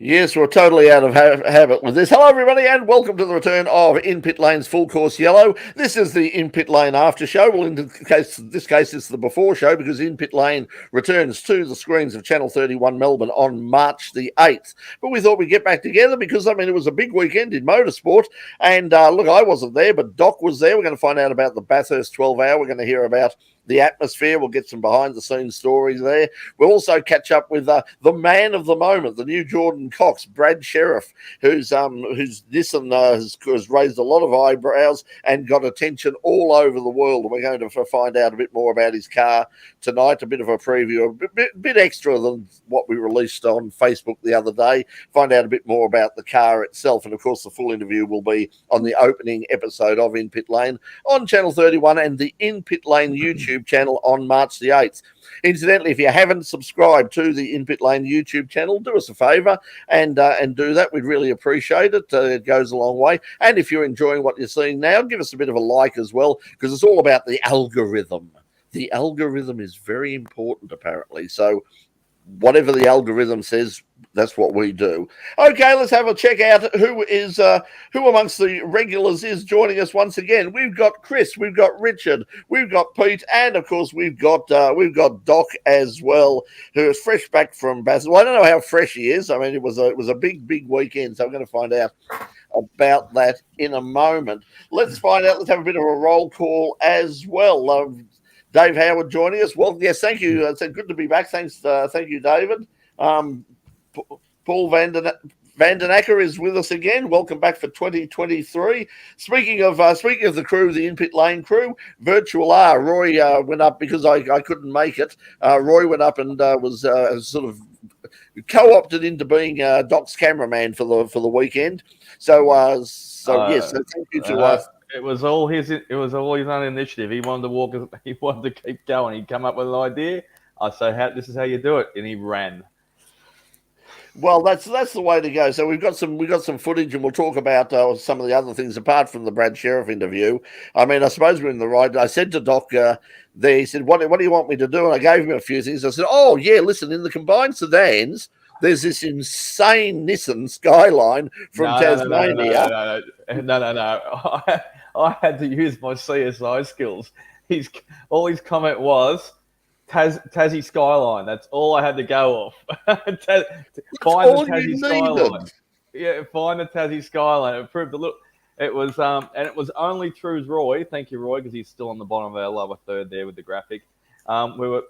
Yes, we're totally out of habit with this. Hello, everybody, and welcome to the return of In Pit Lane's Full Course Yellow. This is the In Pit Lane after show. Well, in this case, it's the before show because In Pit Lane returns to the screens of Channel 31 Melbourne on March the 8th. But we thought we'd get back together because, it was a big weekend in motorsport. And look, I wasn't there, but Doc was there. We're going to find out about the Bathurst 12 hour. We're going to hear about the atmosphere. We'll get some behind the scenes stories there. We'll also catch up with the man of the moment, the new Jordan Cox, Brad Sherriff, whose Nissan has raised a lot of eyebrows and got attention all over the world. And we're going to find out a bit more about his car tonight, a bit of a preview, a bit extra than what we released on Facebook the other day. Find out a bit more about the car itself. And of course, the full interview will be on the opening episode of In Pit Lane on Channel 31 and the In Pit Lane YouTube channel on March the 8th. Incidentally, if you haven't subscribed to the In Pit Lane YouTube channel, do us a favour and do that. We'd really appreciate it. It goes a long way. And if you're enjoying what you're seeing now, give us a bit of a like as well, because it's all about the algorithm. The algorithm is very important, apparently. So whatever the algorithm says, that's what we do. Okay, let's have a check out who amongst the regulars is joining us once again. We've got Chris, we've got Richard, we've got Pete, and of course we've got Doc as well, who is fresh back from Bathurst. Well, I don't know how fresh he is. It was a big weekend, so I'm going to find out about that in a moment. Let's find out. Let's have a bit of a roll call as well. Dave Howard joining us. Well, yes, thank you. It's good to be back. Thank you, David. Paul Vanden Acker is with us again. Welcome back for 2023. Speaking of the crew, the In Pit Lane crew, Virtual R. Roy went up because I couldn't make it. Roy went up and was sort of co-opted into being Doc's cameraman for the weekend. So yes, thank you to us. It was all his own initiative. He wanted to walk. He wanted to keep going. He'd come up with an idea. I say, "This is how you do it," and he ran. Well, that's the way to go. So we've got some footage, and we'll talk about some of the other things apart from the Brad Sherriff interview. I suppose we're in the right. I said to Doc there, he said, "What do you want me to do?" And I gave him a few things. I said, "Oh yeah, listen, in the combined sedans, there's this insane Nissan Skyline from Tasmania." No. I had to use my CSI skills. All his comment was Tassie Skyline. That's all I had to go off. Find the Tassie Skyline. Yeah, find the Tassie Skyline. It proved a little. It was and it was only through Roy. Thank you, Roy, because he's still on the bottom of our lower third there with the graphic. We're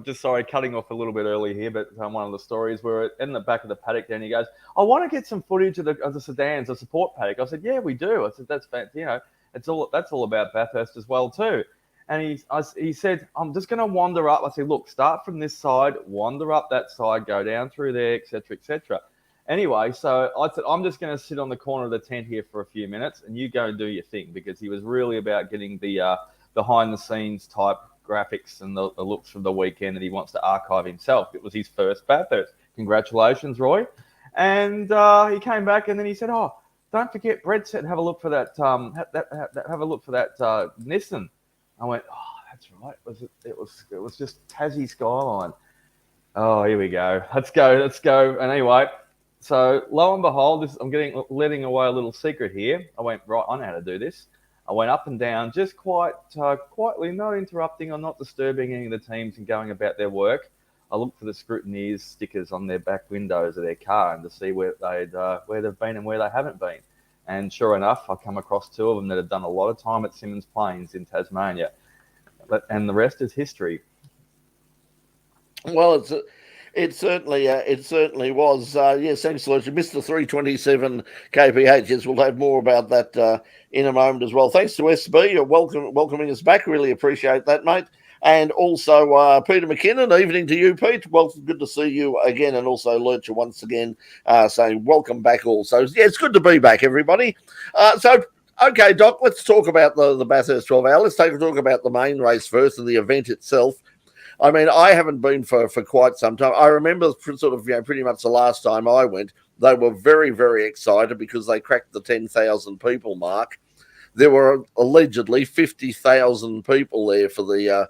just cutting off a little bit early here, but one of the stories, we're in the back of the paddock there, and he goes, "I want to get some footage of the sedans, the support paddock." I said, "Yeah, we do." I said, "That's fantastic. That's all about Bathurst as well too." And he said, "I'm just going to wander up." I said, "Look, start from this side, wander up that side, go down through there, etc., etc." Anyway, so I said, "I'm just going to sit on the corner of the tent here for a few minutes, and you go and do your thing," because he was really about getting the behind the scenes type graphics and the looks from the weekend that he wants to archive himself. It was his first Bathurst. Congratulations, Roy. And he came back and then he said, "Oh, don't forget, Brett said have a look for that. Have a look for that Nissan." I went, "Oh, that's right. It was just Tassie Skyline." Oh, here we go. Let's go. And anyway, so lo and behold, I'm letting away a little secret here. I went, right, I know how to do this. I went up and down, just quietly, not interrupting or not disturbing any of the teams and going about their work. I looked for the scrutineers stickers on their back windows of their car and to see where they've been and where they haven't been. And sure enough, I come across two of them that have done a lot of time at Symonds Plains in Tasmania. And the rest is history. Well, it certainly was. Yes, thanks, Lucia. Mr. 327 kph. Yes, we'll have more about that in a moment as well. Thanks to SB, welcoming us back. Really appreciate that, mate. And also Peter McKinnon. Evening to you, Pete. Well, good to see you again. And also Lurcher once again saying welcome back also. Yeah, it's good to be back, everybody. Okay, Doc, let's talk about the Bathurst 12 hour. Let's talk about the main race first and the event itself. I haven't been for quite some time. I remember pretty much the last time I went, they were very, very excited because they cracked the 10,000 people mark. There were allegedly 50,000 people there for the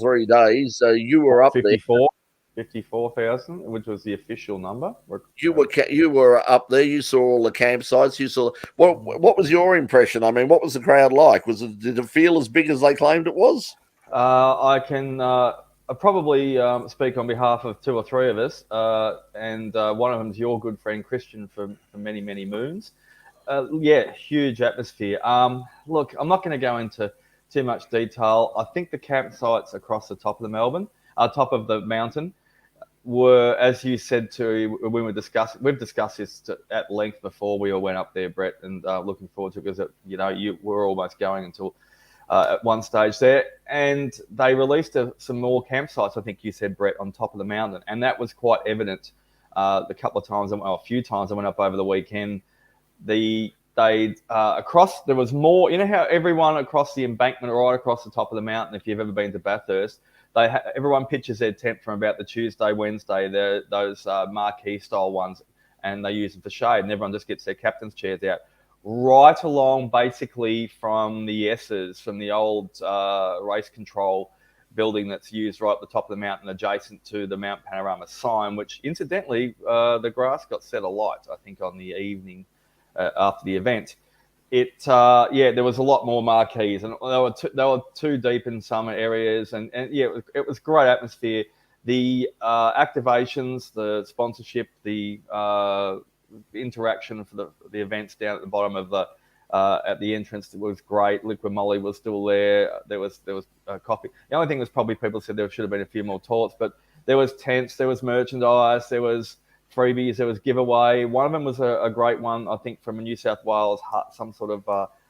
3 days. So you were up 54. 54,000, which was the official number. You were up there. You saw all the campsites. You saw what was your impression? I mean, what was the crowd like? Did it feel as big as they claimed it was? I can probably speak on behalf of two or three of us, and one of them is your good friend Christian for many, many moons. Yeah, huge atmosphere. Look, I'm not going to go into too much detail. I think the campsites across the top of top of the mountain, were, as you said too, when we've discussed this at length before we all went up there, Brett, and looking forward to it because you were almost going until at one stage there, and they released some more campsites. I think you said, Brett, on top of the mountain, and that was quite evident. The couple of times, a few times I went up over the weekend. Across there was more. You know how everyone across the embankment, right across the top of the mountain, if you've ever been to Bathurst, everyone pitches their tent from about the Tuesday, Wednesday, those marquee style ones, and they use them for shade, and everyone just gets their captain's chairs out. Right along, basically, from the S's, from the old race control building that's used right at the top of the mountain, adjacent to the Mount Panorama sign, which, incidentally, the grass got set alight, I think, on the evening after the event. There was a lot more marquees, and they were too deep in some areas, and it was great atmosphere. The activations, the sponsorship, the interaction for the events down at the bottom of the at the entrance was great. Liquid Molly was still there. There was coffee. The only thing was probably people said there should have been a few more torts, but there was tents, there was merchandise, there was freebies, there was giveaway. One of them was a great one, I think, from a New South Wales some sort of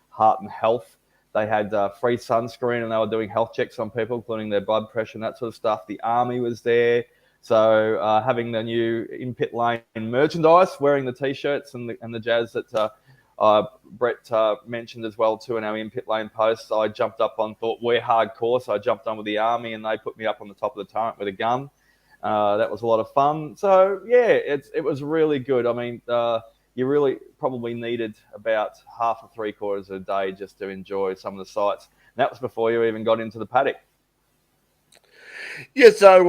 heart and health. They had free sunscreen, and they were doing health checks on people, including their blood pressure and that sort of stuff. The army was there. So having the new In Pit Lane merchandise, wearing the T-shirts and the jazz that Brett mentioned as well too in our In Pit Lane posts, I jumped up on, thought we're hardcore, so I jumped on with the army, and they put me up on the top of the turret with a gun. That was a lot of fun. So yeah, it was really good. I mean, you really probably needed about half or 3/4 of a day just to enjoy some of the sights. And that was before you even got into the paddock. Yeah, so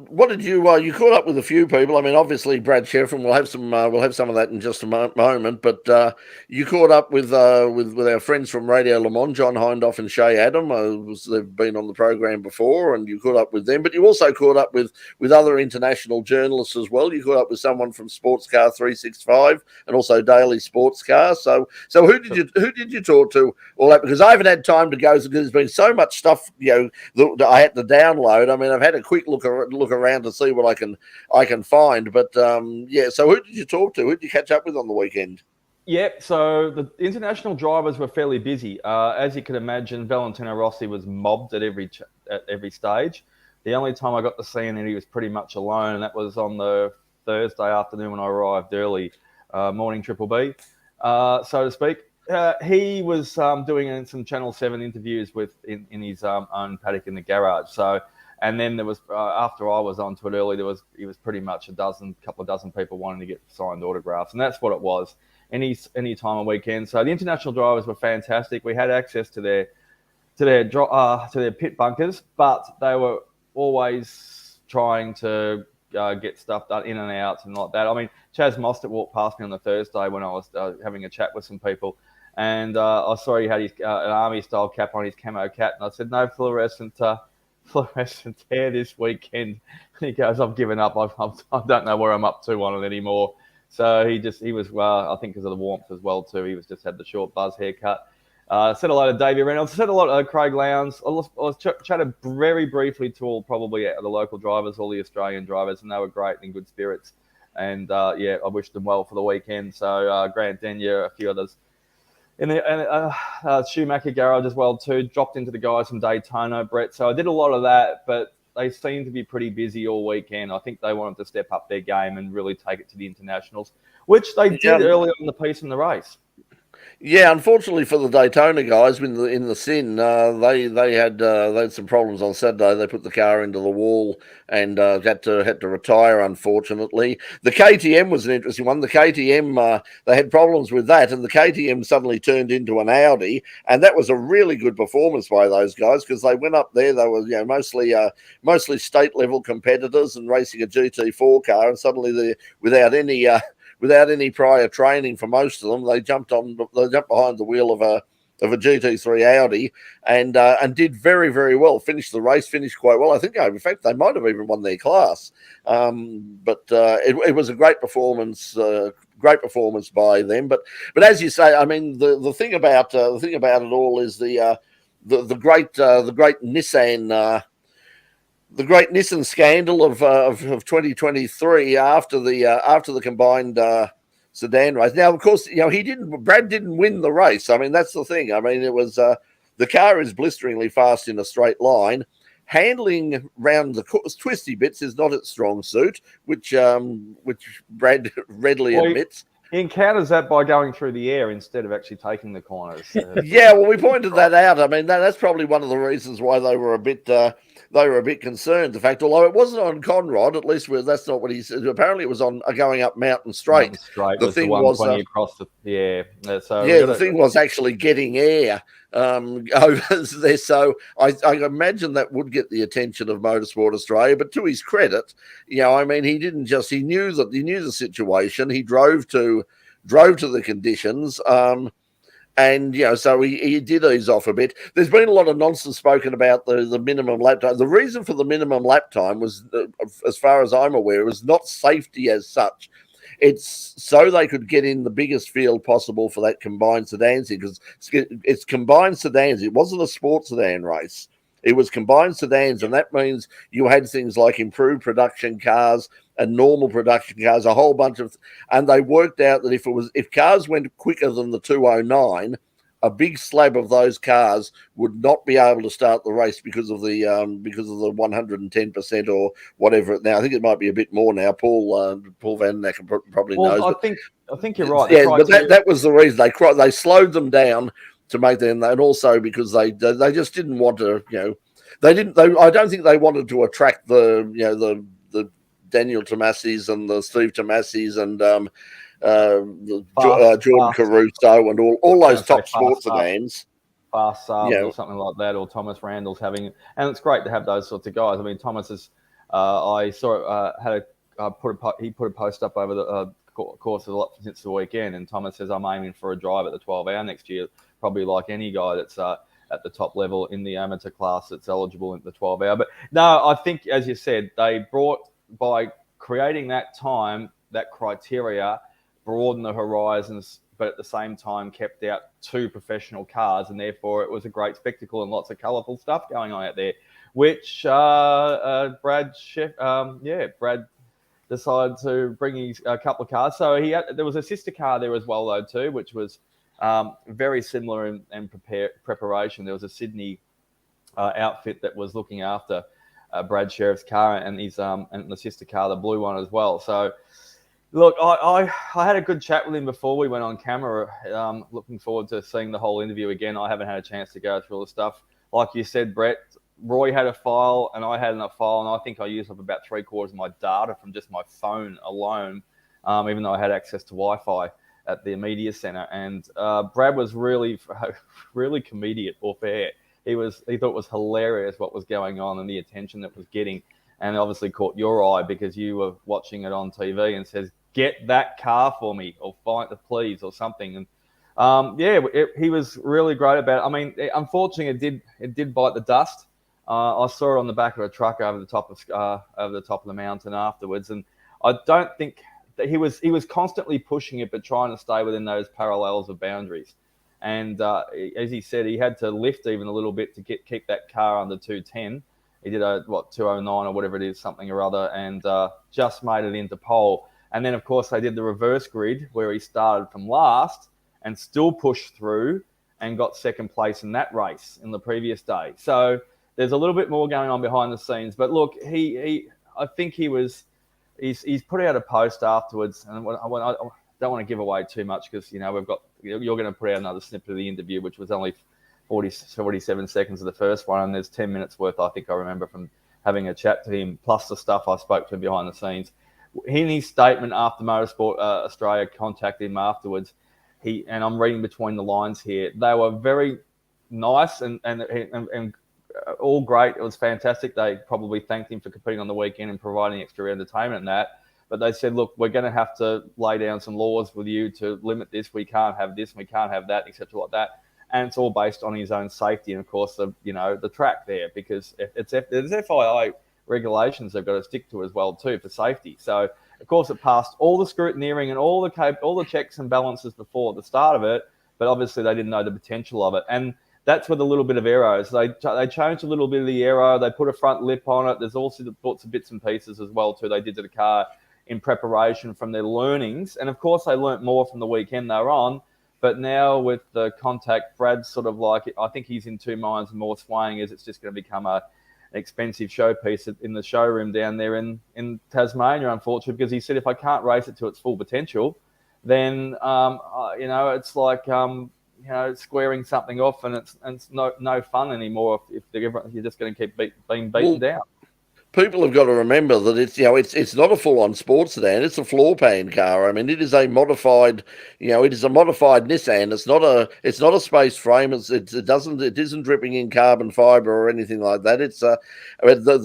what did you caught up with a few people? I mean, obviously Brad Sherriff, and we'll have some of that in just a moment. But you caught up with our friends from Radio Le Mans, John Hindhoff and Shay Adam. They've been on the program before, and you caught up with them. But you also caught up with other international journalists as well. You caught up with someone from Sportscar 365 and also Daily Sportscar. So who did you talk to? All that, because I haven't had time to go because there's been so much stuff that I had to download. I mean, I've had a quick look around to see what I can find, but so who did you talk to? Who did you catch up with on the weekend? Yep, so the international drivers were fairly busy. As you can imagine, Valentino Rossi was mobbed at every stage. The only time I got to see him, he was pretty much alone, and that was on the Thursday afternoon when I arrived early, morning Triple B, so to speak. He was doing some Channel 7 interviews in his own paddock in the garage. So. And then there was, after I was onto it early, he was pretty much couple of dozen people wanting to get signed autographs, and that's what it was. Any time on weekend. So the international drivers were fantastic. We had access to their pit bunkers, but they were always trying to get stuff done in and out and like that. I mean, Chaz Mostert walked past me on the Thursday when I was having a chat with some people, and I saw he had his an army style cap on, his camo cap, and I said no fluorescent hair this weekend. He goes, I've given up. I don't know where I'm up to on it anymore. So he was, I think because of the warmth as well too, he was just had the short buzz haircut. Said hello to Davey Reynolds, said a lot to Craig Lowndes. I was chatted very briefly to probably the local drivers, all the Australian drivers, and they were great and in good spirits. And I wished them well for the weekend. So Grant Denyer, a few others. In the Schumacher garage as well too, dropped into the guys from Daytona, Brett. So I did a lot of that, but they seemed to be pretty busy all weekend. I think they wanted to step up their game and really take it to the internationals, which they did early on in the piece in the race. Yeah, unfortunately for the Daytona guys in the Sin, they had some problems on Saturday. They put the car into the wall and had to retire. Unfortunately, the KTM was an interesting one. The KTM they had problems with that, and the KTM suddenly turned into an Audi, and that was a really good performance by those guys because they went up there. They were mostly state level competitors and racing a GT4 car, and suddenly they without any prior training for most of them, they jumped behind the wheel of a GT3 Audi and did very, very well. Finished the race, finished quite well. I think, in fact, they might have even won their class. But it was a great performance. Great performance by them. But as you say, I mean, the thing about it all is the great Nissan. The great Nissan scandal of 2023 after the combined sedan race. Now, of course, Brad didn't win the race. I mean, that's the thing. I mean, it was the car is blisteringly fast in a straight line. Handling round the twisty bits is not its strong suit, which Brad readily admits. He encounters that by going through the air instead of actually taking the corners. Yeah, well, we pointed that out. I mean, that's probably one of the reasons why they were a bit concerned. The fact, although it wasn't on Conrod, at least that's not what he said. Apparently, it was on going up Mountain Straight. Mountain Straight the was thing the 120 across the air. The thing was actually getting air over there. So I imagine that would get the attention of Motorsport Australia. But to his credit, I mean, he didn't just he knew the situation. He drove to the conditions. And so he did ease off a bit. There's been a lot of nonsense spoken about the minimum lap time. The reason for the minimum lap time was, as far as I'm aware, it was not safety as such. It's so they could get in the biggest field possible for that combined sedans, because it's combined sedans. It wasn't a sports sedan race. It was combined sedans, and that means you had things like improved production cars and normal production cars, a whole bunch of, and they worked out that if cars went quicker than the 209, a big slab of those cars would not be able to start the race because of the 110% or whatever. Now I think it might be a bit more now. Paul Van Neck probably knows. I think you're right. Yeah, but that was the reason they slowed them down to make them, and also because they just didn't want to, I don't think they wanted to attract the Daniel Tomassis and the Steve Tomassis and Jordan Caruso and all those top sports names. Fast Saabs or something like that, or Thomas Randall's having, and it's great to have those sorts of guys. I mean, Thomas is, I saw he put a post up over the course of a lot since the weekend, and Thomas says, I'm aiming for a drive at the 12 hour next year, probably like any guy that's at the top level in the amateur class that's eligible at the 12 hour. But no, I think, as you said, they brought, by creating that time, that criteria, broaden the horizons, but at the same time kept out two professional cars, and therefore it was a great spectacle and lots of colourful stuff going on out there, which Brad decided to bring a couple of cars. So there was a sister car there as well, though, too, which was very similar in preparation. There was a Sydney outfit that was looking after Brad Sherriff's car and his and the sister car, the blue one as well. So, look, I had a good chat with him before we went on camera. Looking forward to seeing the whole interview again. I haven't had a chance to go through all the stuff. Like you said, Brett, Roy had a file and I had a file, and I think I used up about 3/4 of my data from just my phone alone, even though I had access to Wi-Fi at the media centre. And Brad was really comedic off air. He thought it was hilarious what was going on and the attention that was getting, and obviously caught your eye because you were watching it on TV and says, "Get that car for me," or "Find the please," or something. And he was really great about it. I mean, unfortunately, it did bite the dust. I saw it on the back of a truck over the top of the mountain afterwards, and I don't think that he was constantly pushing it, but trying to stay within those parallels of boundaries. And as he said, he had to lift even a little bit to keep that car under 210. He did 209 or whatever it is, something or other, and just made it into pole. And then, of course, they did the reverse grid where he started from last and still pushed through and got second place in that race in the previous day. So there's a little bit more going on behind the scenes. But look, I think he's put out a post afterwards, and don't want to give away too much because, you're going to put out another snippet of the interview, which was only 47 seconds of the first one. And there's 10 minutes worth, I think I remember, from having a chat to him, plus the stuff I spoke to him behind the scenes. In his statement after Motorsport Australia contacted him afterwards, and I'm reading between the lines here, they were very nice and all great. It was fantastic. They probably thanked him for competing on the weekend and providing extra entertainment and that. But they said, look, we're going to have to lay down some laws with you to limit this. We can't have this, we can't have that, etc. like that. And it's all based on his own safety and, of course, the track there, because there's FIA regulations they've got to stick to as well too for safety. So, of course, it passed all the scrutineering and all the checks and balances before at the start of it, but obviously they didn't know the potential of it. And that's with a little bit of aero. So they changed a little bit of the aero. They put a front lip on it. There's also sorts of bits and pieces as well too they did to the car in preparation from their learnings. And, of course, they learnt more from the weekend they were on. But now with the contact, Brad's sort of like, I think he's in two minds more swaying as it's just going to become an expensive showpiece in the showroom down there in Tasmania, unfortunately, because he said, if I can't race it to its full potential, then, it's like, squaring something off, and it's no fun anymore if you're just going to keep being beaten down. People have got to remember that it's not a full-on sports sedan. It's a floor pan car. I mean, it is a modified, Nissan. It's not a space frame. It isn't dripping in carbon fiber or anything like that. It's the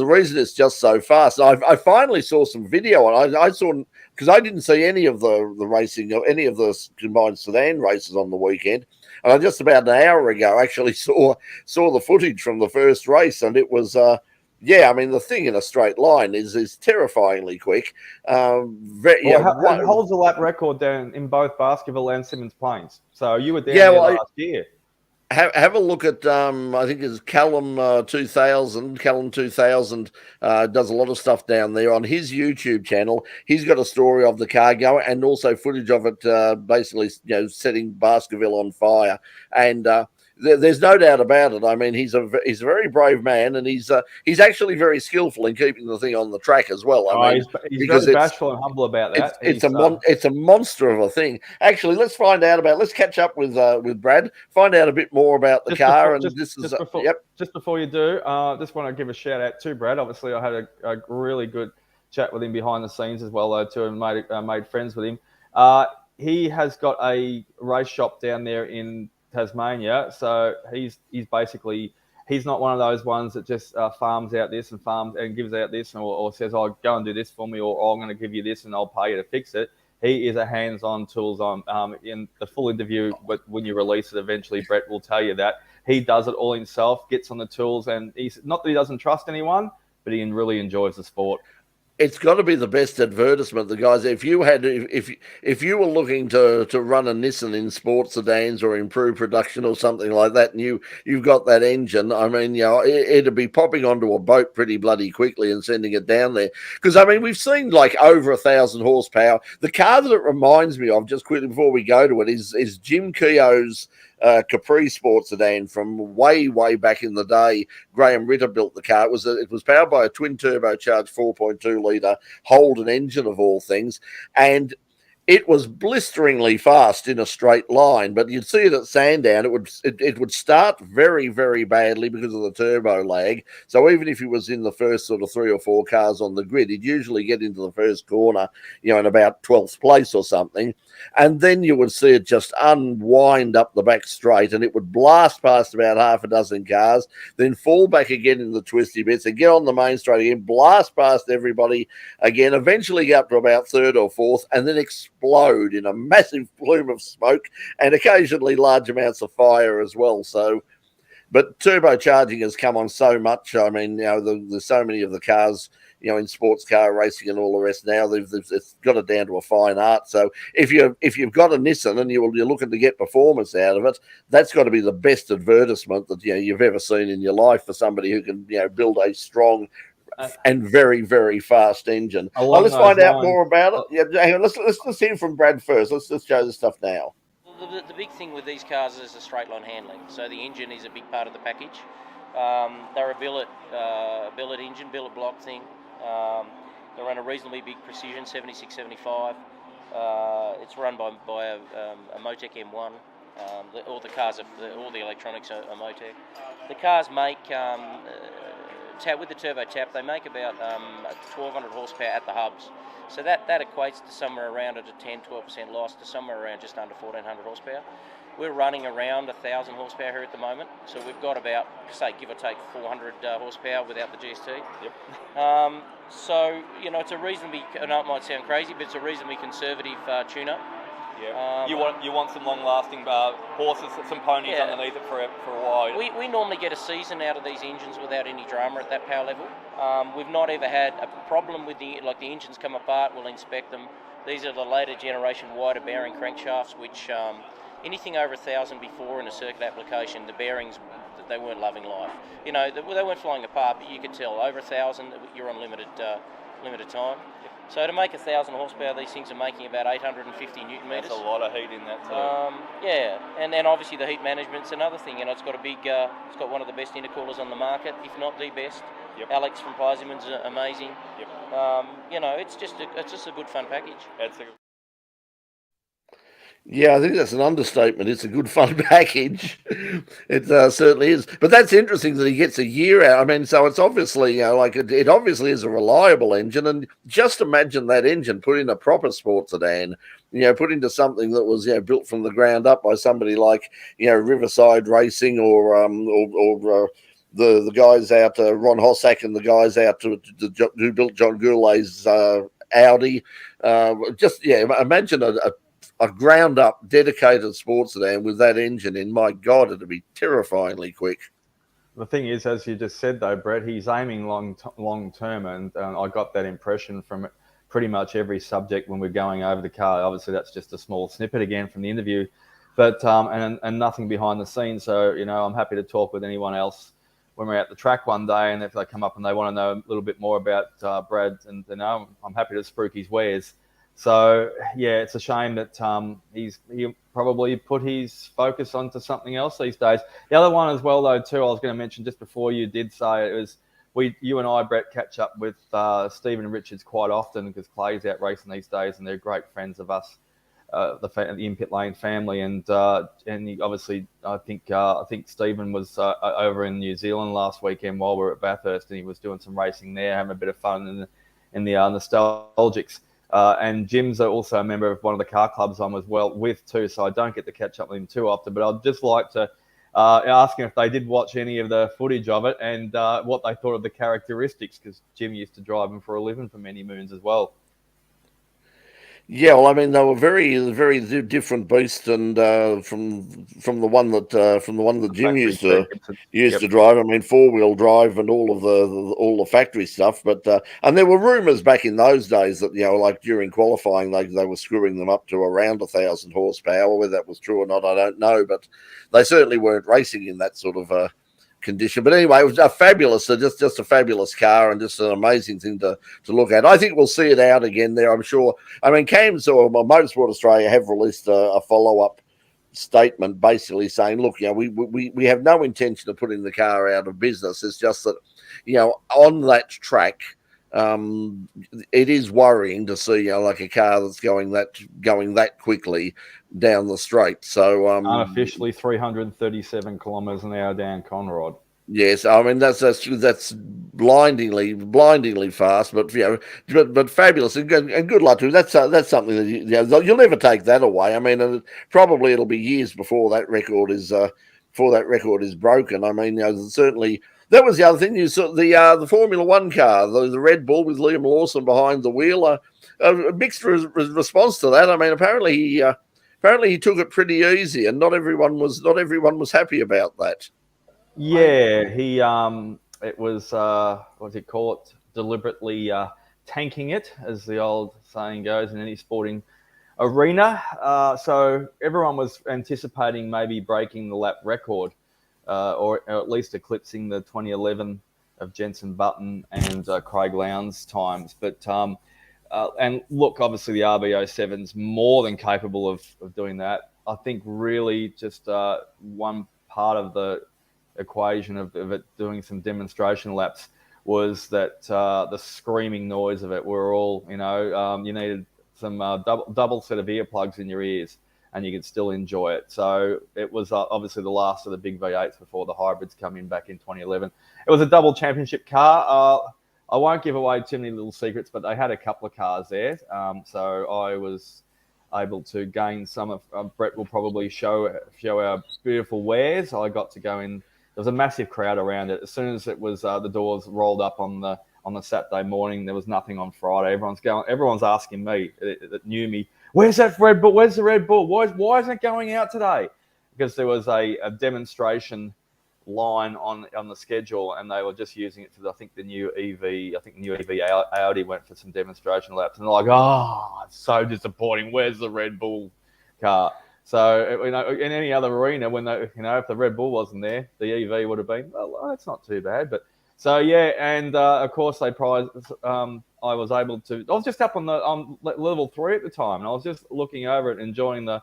reason it's just so fast. I finally saw some video, and I saw, because I didn't see any of the racing or any of the combined sedan races on the weekend. And I just about an hour ago actually saw the footage from the first race, and it was. The thing in a straight line is terrifyingly quick. It holds a lap record down in both Baskerville and Simmons Plains. So you were down there last year. Have a look at, I think it's Callum 2000. Callum 2000 does a lot of stuff down there on his YouTube channel. He's got a story of the car going and also footage of it basically, setting Baskerville on fire. And there's no doubt about it. I mean, he's a very brave man, and he's actually very skillful in keeping the thing on the track as well. He's very bashful and humble about that. It's a monster of a thing. Actually, let's catch up with Brad, find out a bit more about the car. Just before you do, just want to give a shout out to Brad. Obviously, I had a really good chat with him behind the scenes as well too, and made friends with him. He has got a race shop down there in Tasmania, so he's not one of those ones that just farms out this and gives out this or says, "Oh, go and do this for me," or "Oh, I'm going to give you this and I'll pay you to fix it." He is a hands-on, tools-on. In the full interview, when you release it eventually, Brett will tell you that he does it all himself, gets on the tools, and he's not that he doesn't trust anyone, but he really enjoys the sport. It's got to be the best advertisement, the guys. If you were looking to run a Nissan in sports sedans or improve production or something like that, and you've got that engine, I mean, it'd be popping onto a boat pretty bloody quickly and sending it down there. Because I mean, we've seen like over 1,000 horsepower. The car that it reminds me of, just quickly before we go to it, is Jim Keogh's Capri sports sedan from way back in the day. Graham Ritter built the car. It was powered by a twin turbocharged 4.2 litre Holden engine of all things, and it was blisteringly fast in a straight line, but you'd see it at Sandown. It would start very, very badly because of the turbo lag. So even if he was in the first sort of 3 or 4 cars on the grid, he'd usually get into the first corner, in about 12th place or something. And then you would see it just unwind up the back straight, and it would blast past about half a dozen cars, then fall back again in the twisty bits and get on the main straight again, blast past everybody again, eventually get up to about 3rd or 4th, and then explode in a massive plume of smoke and occasionally large amounts of fire as well. So, but turbocharging has come on so much. I mean, there's so many of the cars, in sports car racing and all the rest now, it's got it down to a fine art. So if you've got a Nissan and you're looking to get performance out of it, that's got to be the best advertisement that you've ever seen in your life for somebody who can build a strong and very, very fast engine. Let's find out more about it. Yeah, hang on, let's hear from Brad first. Let's show the stuff now. The big thing with these cars is the straight line handling. So the engine is a big part of the package. They're a billet engine, billet block thing. They run a reasonably big precision, 76, 75. It's run by a Motec M1. All the cars, all the electronics are Motec. The cars make, with the turbo tap, they make about 1,200 horsepower at the hubs. So that equates to somewhere around at a 10-12% loss to somewhere around just under 1,400 horsepower. We're running around 1,000 horsepower here at the moment. So we've got about, say, give or take 400 horsepower without the GST. Yep. So, it's a reasonably, I know it might sound crazy, but it's a reasonably conservative tune-up. Yeah. You want some long-lasting horses, some ponies underneath it for a while. We normally get a season out of these engines without any drama at that power level. We've not ever had a problem with the engines come apart. We'll inspect them. These are the later generation wider bearing crankshafts, which anything over 1,000 before in a circuit application, the bearings, they weren't loving life. They weren't flying apart, but you could tell over 1,000 you're on limited time. So to make 1,000 horsepower, these things are making about 850 newton meters. That's a lot of heat in that too. And then obviously the heat management's another thing. It's got it's got one of the best intercoolers on the market, if not the best. Yep. Alex from Pieseman's amazing. Yep. It's just a good fun package. Yeah, I think that's an understatement. It's a good fun package. It certainly is. But that's interesting that he gets a year out. I mean, so it's obviously, it obviously is a reliable engine. And just imagine that engine put in a proper sports sedan, put into something that was, built from the ground up by somebody like, Riverside Racing or the guys out, Ron Hossack and the guys out who built John Goulet's Audi. Imagine a ground-up, dedicated sports sedan with that engine in. My God, it'd be terrifyingly quick. The thing is, as you just said, though, Brett, he's aiming long-term, and I got that impression from pretty much every subject when we're going over the car. Obviously, that's just a small snippet again from the interview, but and nothing behind the scenes. So, I'm happy to talk with anyone else when we're at the track one day, and if they come up and they want to know a little bit more about Brad, and I'm happy to spruik his wares. So, yeah, it's a shame that he probably put his focus onto something else these days. The other one as well, though, too, I was going to mention just before you did say it, was you and I, Brett, catch up with Stephen Richards quite often because Clay's out racing these days and they're great friends of us, the In-Pit Lane family. And he obviously, I think Stephen was over in New Zealand last weekend while we were at Bathurst, and he was doing some racing there, having a bit of fun in the Nostalgics. And Jim's also a member of one of the car clubs I'm as well with too, so I don't get to catch up with him too often. But I'd just like to ask him if they did watch any of the footage of it and what they thought of the characteristics, because Jim used to drive them for a living for many moons as well. Yeah, well, I mean, they were very, very different beasts, and from the one that Jim used to drive. I mean, 4-wheel drive and all the factory stuff. But and there were rumours back in those days that like during qualifying they were screwing them up to around 1,000 horsepower. Whether that was true or not, I don't know. But they certainly weren't racing in that sort of condition. But anyway, it was a fabulous, just a fabulous car and just an amazing thing to look at. I think we'll see it out again there, I'm sure. I mean, CAMS or Motorsport Australia have released a follow-up statement basically saying, look, we have no intention of putting the car out of business. It's just that, on that track, it is worrying to see like a car that's going that quickly down the straight. So unofficially 337 kilometers an hour down Conrod. Yes, I mean that's blindingly fast, but but fabulous and good luck to him. That's something that you'll never take that away. I mean, probably it'll be years before that record is broken. I mean, certainly. That was the other thing. You saw the Formula One car, the Red Bull with Liam Lawson behind the wheel. A mixed response to that. I mean, apparently he took it pretty easy, and not everyone was happy about that. Yeah, he it was what do you call it? Deliberately tanking it, as the old saying goes in any sporting arena. So everyone was anticipating maybe breaking the lap record. Or at least eclipsing the 2011 of Jenson Button and Craig Lowndes' times. But and look, obviously the RB07's more than capable of doing that. I think really just one part of the equation of it doing some demonstration laps was that the screaming noise of it. We're all, you needed double set of earplugs in your ears, and you could still enjoy it. So it was obviously the last of the big V8s before the hybrids come in back in 2011. It was a double championship car. I won't give away too many little secrets, but they had a couple of cars there. So I was able to gain some of Brett will probably show our beautiful wares. I got to go in. There was a massive crowd around it. As soon as it was the doors rolled up on the Saturday morning, there was nothing on Friday. Everyone's asking me that knew me, where's that Red Bull? Where's the Red Bull? Why isn't it going out today? Because there was a demonstration line on the schedule, and they were just using it for the new EV Audi went for some demonstration laps, and they're like, oh, it's so disappointing. Where's the Red Bull car? So in any other arena, when if the Red Bull wasn't there, the EV would have been, well, that's not too bad. But so yeah, and of course they prized. I was just up on level 3 at the time, and I was just looking over it, enjoying the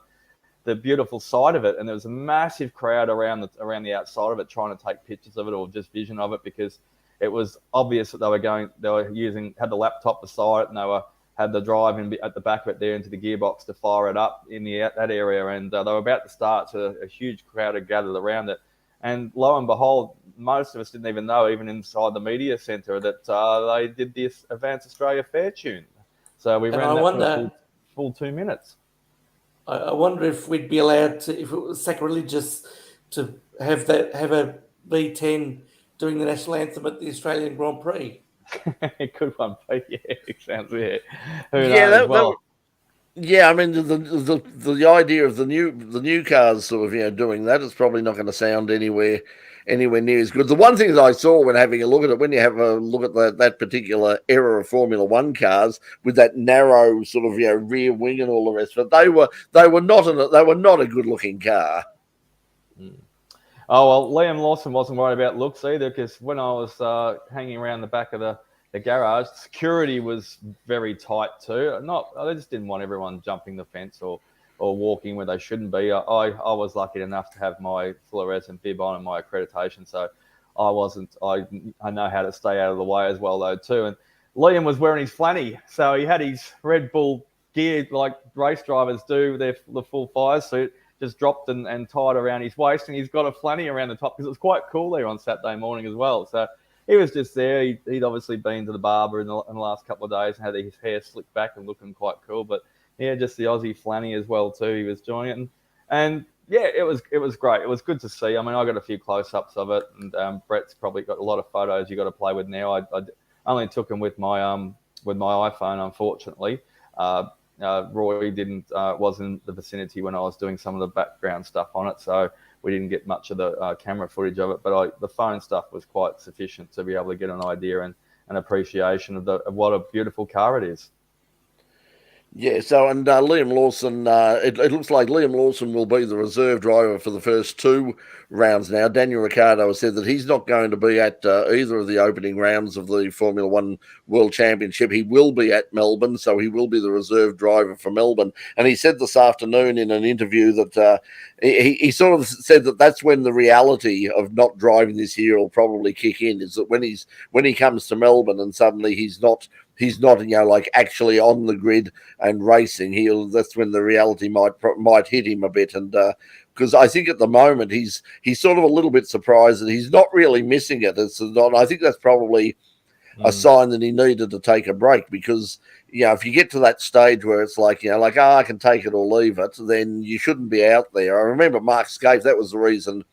beautiful side of it, and there was a massive crowd around the outside of it trying to take pictures of it or just vision of it, because it was obvious that had the laptop beside it, and they had the drive at the back of it there into the gearbox to fire it up in that area, and they were about to start, so a huge crowd had gathered around it, and lo and behold, most of us didn't even know, even inside the media centre, that they did this Advance Australia Fair tune. So we ran that for a full 2 minutes. I wonder if we'd be allowed to, if it was sacrilegious, to have a V10 doing the national anthem at the Australian Grand Prix. It could one be, yeah. It sounds weird. Who knows? Yeah, I mean the idea of the new cars sort of doing that is probably not going to sound anywhere near as good. The one thing that I saw when having a look at it, when you have a look at that particular era of Formula One cars with that narrow sort of rear wing and all the rest of it, they were not a good looking car. Oh well, Liam Lawson wasn't worried about looks either, because when I was hanging around the back of the garage, security was very tight too. They just didn't want everyone jumping the fence or walking where they shouldn't be. I was lucky enough to have my fluorescent bib on and my accreditation, so I know how to stay out of the way as well though too. And Liam was wearing his flanny, so he had his Red Bull gear like race drivers do, the full fire suit, just dropped and tied around his waist, and he's got a flanny around the top, because it was quite cool there on Saturday morning as well. So he was just there. He'd obviously been to the barber in the last couple of days and had his hair slicked back and looking quite cool. But yeah, just the Aussie flanny as well too. He was joining it, and yeah, it was great. It was good to see. I mean, I got a few close-ups of it, and Brett's probably got a lot of photos you got to play with now. I only took them with my iPhone, unfortunately. Roy was in the vicinity when I was doing some of the background stuff on it, so we didn't get much of the camera footage of it, but the phone stuff was quite sufficient to be able to get an idea and an appreciation of what a beautiful car it is. Yeah, so and Liam Lawson, it looks like Liam Lawson will be the reserve driver for the first 2 rounds now. Daniel Ricciardo has said that he's not going to be at either of the opening rounds of the Formula One World Championship. He will be at Melbourne, so he will be the reserve driver for Melbourne. And he said this afternoon in an interview that he sort of said that that's when the reality of not driving this year will probably kick in, is that when he comes to Melbourne and suddenly he's not like actually on the grid and racing, that's when the reality might hit him a bit. And because I think at the moment he's sort of a little bit surprised that he's not really missing it. I think that's probably a sign that he needed to take a break, because if you get to that stage where it's like I can take it or leave it, then you shouldn't be out there. I remember Mark Skaife, that was the reason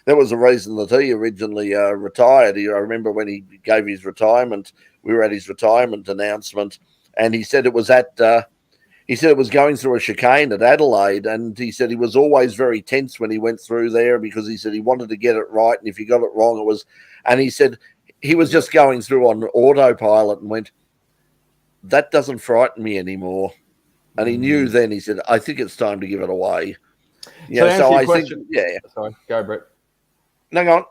that he originally retired. I remember when he gave his retirement, we were at his retirement announcement, and he said it was going through a chicane at Adelaide, and he said he was always very tense when he went through there, because he said he wanted to get it right, and if he got it wrong, and he said he was just going through on autopilot and went, that doesn't frighten me anymore. And he knew then, he said, I think it's time to give it away. Sorry, go Brett. No, go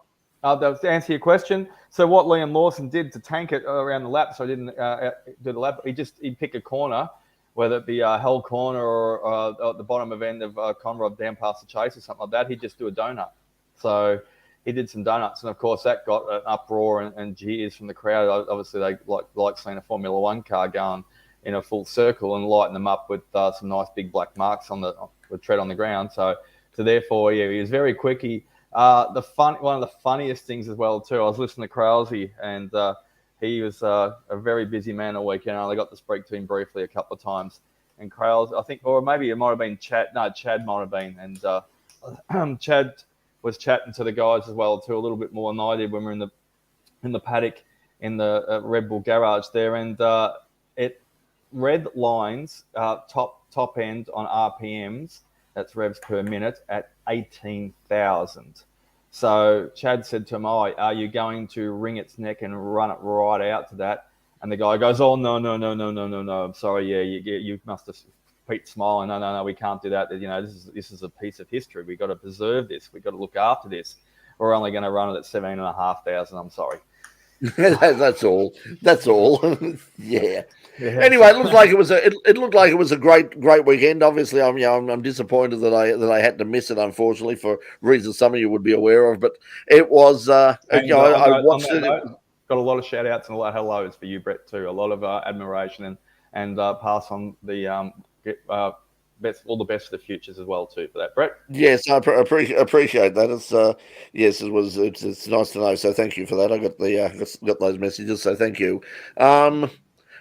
on. To answer your question, so what Liam Lawson did to tank it around the lap, so he didn't do the lap, he'd pick a corner, whether it be a Hell corner or at the bottom of end of Conrod down past the chase or something like that, he'd just do a donut. So he did some donuts, and of course that got an uproar and jeers from the crowd. Obviously they like seeing a Formula One car going in a full circle and lighten them up with some nice big black marks on the tread on the ground. So therefore, yeah, he was very quick. One of the funniest things as well too. I was listening to Krause, and he was a very busy man all weekend. I only got to speak to him briefly a couple of times. And Krause, I think, or maybe it might have been Chad. No, Chad might have been, and Chad was chatting to the guys as well too, a little bit more than I did when we were in the paddock in the Red Bull garage there, and it red lines top end on RPMs. That's revs per minute at 18,000. So Chad said to him, are you going to wring its neck and run it right out to that? And the guy goes, oh, no. I'm sorry. Yeah, you must have, Pete smiling. No, we can't do that. You know, this is a piece of history. We've got to preserve this. We've got to look after this. We're only going to run it at 17,500. I'm sorry. That's all. Yeah. Anyway, it looked like it was a great weekend. Obviously, I'm disappointed that I had to miss it, unfortunately, for reasons some of you would be aware of. But it was, I watched it. Got a lot of shout outs and a lot of hellos for you, Brett, too. A lot of admiration and pass on the all the best for the futures as well too for that, Brett. Yes, I appreciate that. It's nice to know. So thank you for that. I got those messages. So thank you.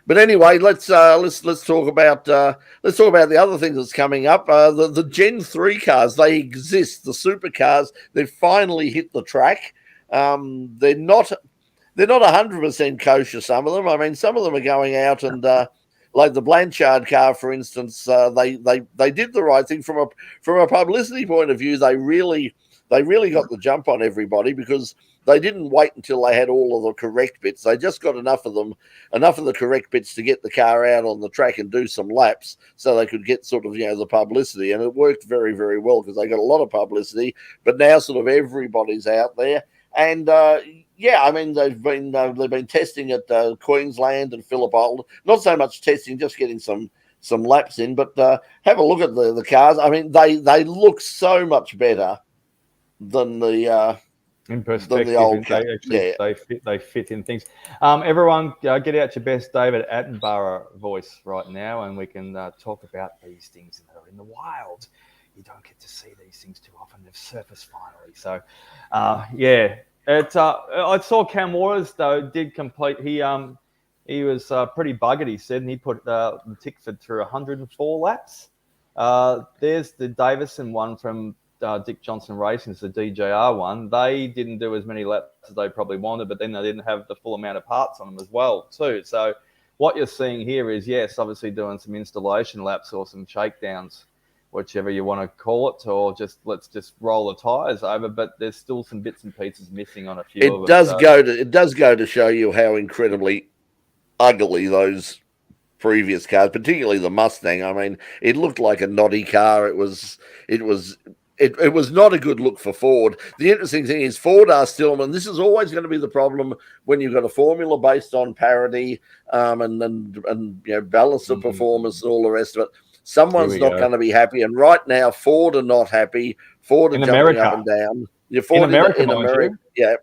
But anyway, let's talk about the other things that's coming up. The Gen 3 cars, they exist. The Supercars, they've finally hit the track. They're not 100% kosher. Some of them. I mean, some of them are going out and. Like the Blanchard car, for instance, they did the right thing from a publicity point of view. They really got the jump on everybody because they didn't wait until they had all of the correct bits. They just got enough of the correct bits to get the car out on the track and do some laps, so they could get sort of the publicity, and it worked very, very well because they got a lot of publicity. But now sort of everybody's out there, and I mean they've been testing at Queensland and Phillip Island. Not so much testing, just getting some laps in. But have a look at the cars. I mean they look so much better than the in perspective. Than the old they fit in things. Everyone, get out your best David Attenborough voice right now, and we can talk about these things that are in the wild. You don't get to see these things too often. They've surfaced finally. So, I saw Cam Waters though did complete. He was pretty buggered. He said, and he put the Tickford through 104 laps. There's the Davison one from Dick Johnson Racing. It's the DJR one. They didn't do as many laps as they probably wanted, but then they didn't have the full amount of parts on them as well too. So what you're seeing here is obviously doing some installation laps or some shakedowns, whichever you want to call it, or let's just roll the tyres over. But there's still some bits and pieces missing on a few. It does go to show you how incredibly ugly those previous cars, particularly the Mustang. I mean, it looked like a noddy car. It was not a good look for Ford. The interesting thing is Ford are still, and this is always going to be the problem when you've got a formula based on parity and balance of performance and all the rest of it. Someone's not going to be happy, and right now Ford are not happy. Ford are jumping up and down. Ford in America, yeah.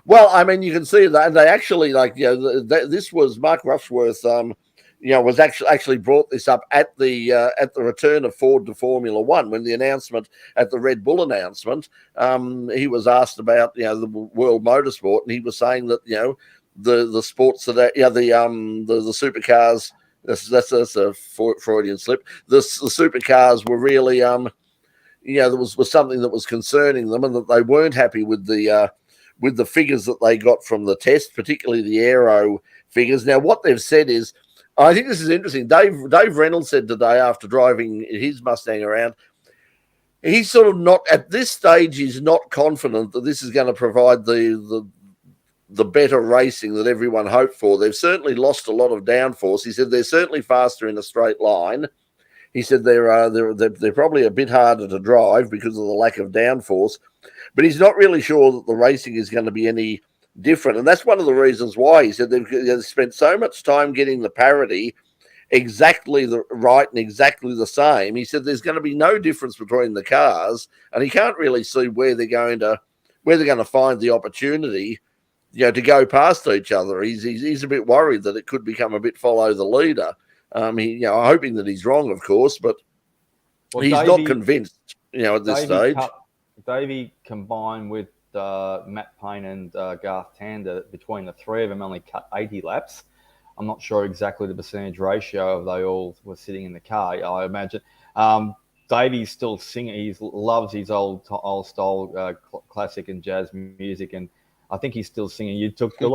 Well, I mean, you can see that they actually this was Mark Rushworth. Was actually brought this up at the return of Ford to Formula One when the announcement at the Red Bull announcement. He was asked about the world motorsport, and he was saying that the sports that the supercars. That's a Freudian slip. The supercars were really, there was something that was concerning them, and that they weren't happy with the figures that they got from the test, particularly the aero figures. Now, what they've said is, I think this is interesting. Dave Reynolds said today after driving his Mustang around, he's sort of not at this stage. He's not confident that this is going to provide the better racing that everyone hoped for. They've certainly lost a lot of downforce. He said they're certainly faster in a straight line. He said they're probably a bit harder to drive because of the lack of downforce, but he's not really sure that the racing is going to be any different. And that's one of the reasons why he said they've spent so much time getting the parity exactly the right and exactly the same. He said there's going to be no difference between the cars, and he can't really see where they're going to find the opportunity to go past each other. He's a bit worried that it could become a bit follow the leader. Hoping that he's wrong, of course, but he's not convinced, at this stage. Davey combined with Matt Payne and Garth Tander, between the three of them, only cut 80 laps. I'm not sure exactly the percentage ratio of they all were sitting in the car. I imagine Davey's still singing. He loves his old style classic and jazz music, and I think he's still singing. You took the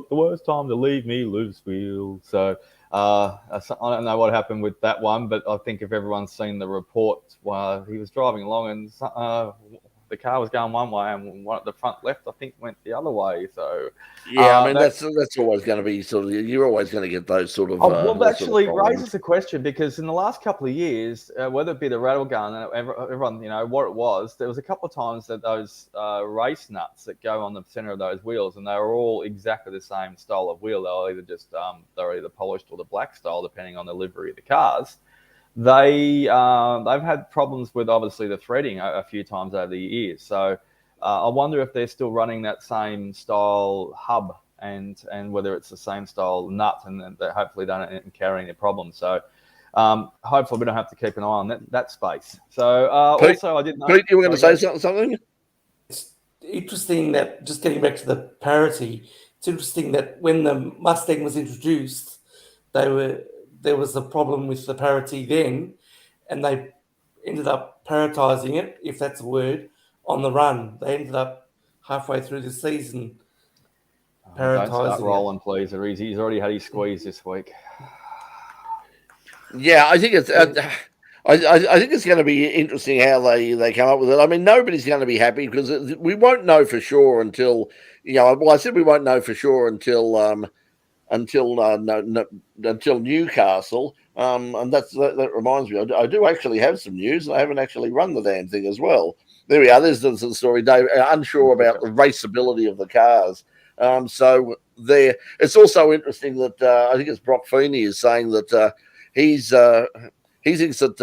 worst time to leave me, loose wheel. So I don't know what happened with that one, but I think if everyone's seen the report, he was driving along and the car was going one way and one at the front left, I think, went the other way. So that's always going to be you're always going to get those sort of. Actually raises a question, because in the last couple of years, whether it be the rattle gun and everyone, what it was, there was a couple of times that those race nuts that go on the center of those wheels, and they were all exactly the same style of wheel. They're either polished or the black style, depending on the livery of the cars. They've had problems with, obviously, the threading a few times over the years. So I wonder if they're still running that same style hub and whether it's the same style nut, and that hopefully they don't encounter any problems. So hopefully we don't have to keep an eye on that space. So Pete, also I didn't know. Pete, you were going to say something? It's interesting that, just getting back to the parity, it's interesting that when the Mustang was introduced, there was a problem with the parity then, and they ended up paritizing it, if that's a word, on the run. They ended up halfway through the season paritizing. Don't start rolling, please. He's already had his squeeze this week. Yeah, I think it's. I think it's going to be interesting how they come up with it. I mean, nobody's going to be happy, because we won't know for sure until I said we won't know for sure until Newcastle, and that reminds me, I do actually have some news, and I haven't actually run the damn thing as well. There we are. There's the story, Dave. Unsure about the raceability of the cars. So there. It's also interesting that I think it's Brock Feeney is saying that he thinks that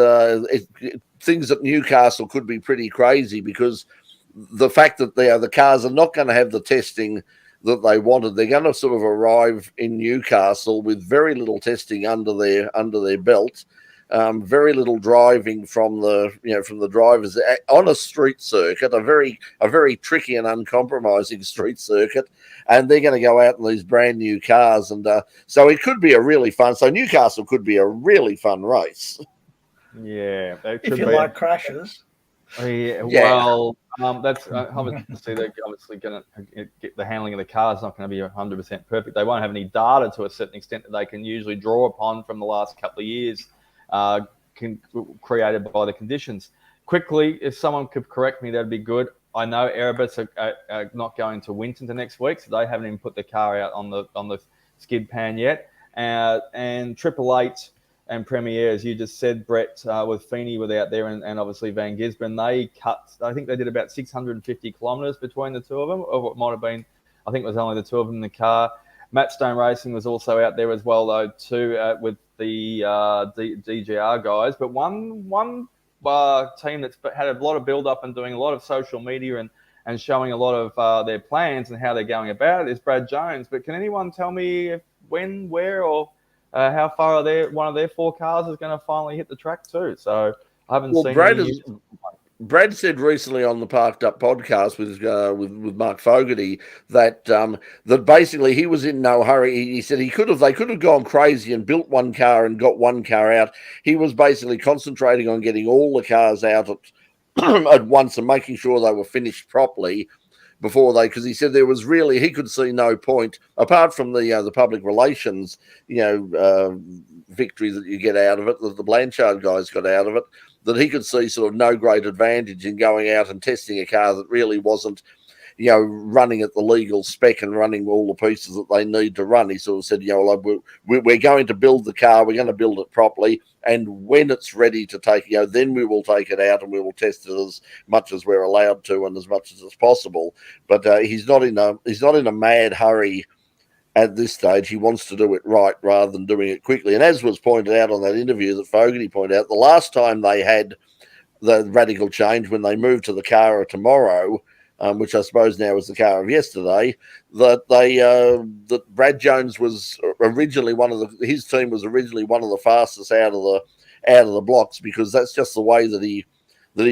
things at Newcastle could be pretty crazy, because the fact that the cars are not going to have the testing that they wanted. They're going to sort of arrive in Newcastle with very little testing under their belt, very little driving from the drivers on a street circuit, a very tricky and uncompromising street circuit, and they're going to go out in these brand new cars, and so it could be a really fun. So Newcastle could be a really fun race. Yeah, if you like crashes. Yeah. Well, that's obviously they're obviously going to get the handling of the car is not going to be 100% perfect. They won't have any data to a certain extent that they can usually draw upon from the last couple of years, created by the conditions. Quickly, if someone could correct me, that'd be good. I know Erebus are not going to Winton next week, so they haven't even put the car out on the skid pan yet. And Triple Eight and Premier, as you just said, Brett, with Feeney were out there, and obviously Van Gisbergen, they cut, I think they did about 650 kilometres between the two of them, or what might have been, I think it was only the two of them in the car. Matt Stone Racing was also out there as well, though, too, with the DGR guys. But one team that's had a lot of build-up and doing a lot of social media and showing a lot of their plans and how they're going about it is Brad Jones. But can anyone tell me when, where, or how far one of their 4 cars is going to finally hit the track too? So I haven't seen. Brad said recently on the Parked Up podcast with Mark Fogarty that basically he was in no hurry. He said they could have gone crazy and built one car and got one car out. He was basically concentrating on getting all the cars out at once and making sure they were finished properly because he said there was really, he could see no point apart from the public relations victory that you get out of it, that the Blanchard guys got out of it, that he could see sort of no great advantage in going out and testing a car that really wasn't running at the legal spec and running all the pieces that they need to run. He sort of said, we're going to build the car, we're going to build it properly, and when it's ready to take, then we will take it out and we will test it as much as we're allowed to and as much as it's possible. But he's not in a mad hurry at this stage. He wants to do it right rather than doing it quickly. And as was pointed out on that interview that Fogarty pointed out, the last time they had the radical change when they moved to the car tomorrow, which I suppose now is the car of yesterday, that that Brad Jones was originally his team was originally one of the fastest out of the blocks, because that's just the way that he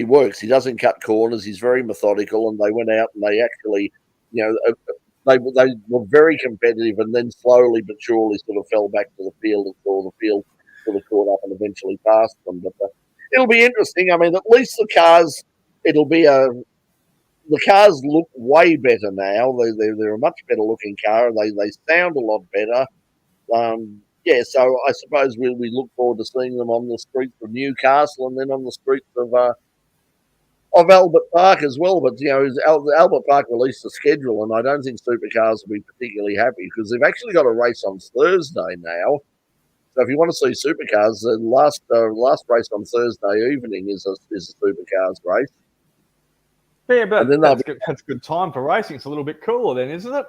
works. He doesn't cut corners. He's very methodical, and they went out and they actually, they were very competitive, and then slowly but surely sort of fell back to the field until the field sort of caught up and eventually passed them. But it'll be interesting. I mean, at least the cars look way better now. They're a much better looking car. They sound a lot better. So I suppose we look forward to seeing them on the streets of Newcastle and then on the streets of Albert Park as well. But Albert Park released a schedule, and I don't think Supercars will be particularly happy, because they've actually got a race on Thursday now. So if you want to see Supercars, the last race on Thursday evening is a Supercars race. Yeah, but that's a good time for racing. It's a little bit cooler then, isn't it?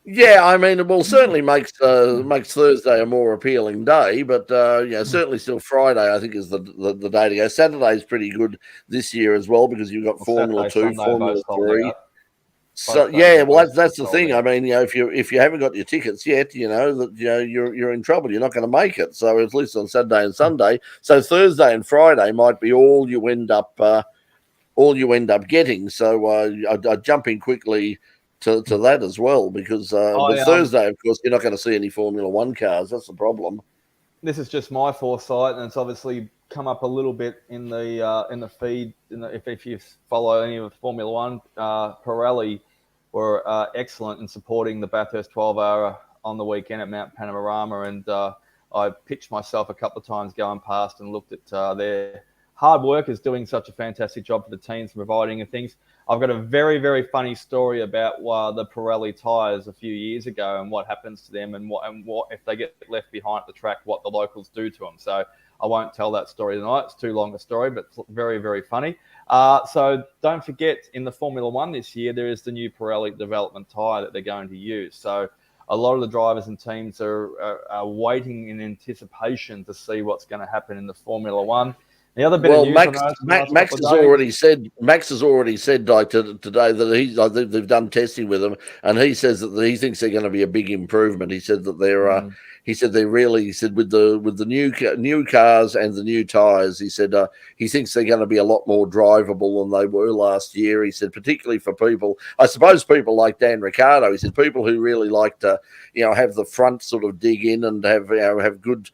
Yeah, I mean, it will certainly makes Thursday a more appealing day, but certainly still Friday, I think, is the day to go. Saturday is pretty good this year as well, because you've got Formula 2, Formula 3. So that's the thing. I mean, if you haven't got your tickets yet, you're in trouble. You're not going to make it. So at least on Saturday and Sunday. So Thursday and Friday might be all you end up getting. So I'd jump in quickly to that as well, because Thursday, of course, you're not going to see any Formula 1 cars. That's the problem. This is just my foresight, and it's obviously come up a little bit in the feed. If you follow any of the Formula 1, Pirelli were excellent in supporting the Bathurst 12-hour on the weekend at Mount Panorama, and I pitched myself a couple of times going past and looked at their hard workers doing such a fantastic job for the teams, providing and things. I've got a very, very funny story about the Pirelli tyres a few years ago and what happens to them, and what if they get left behind at the track, what the locals do to them. So I won't tell that story tonight. It's too long a story, but it's very, very funny. So don't forget, in the Formula 1 this year, there is the new Pirelli development tyre that they're going to use. So a lot of the drivers and teams are waiting in anticipation to see what's going to happen in the Formula 1. The other bit of news Max has already said like today that they've done testing with them, and he says that he thinks they're going to be a big improvement. He said that they're he said with the new cars and the new tires, he said he thinks they're going to be a lot more drivable than they were last year. He said, particularly for people, I suppose people like Dan Ricciardo. He said people who really like to have the front sort of dig in and have good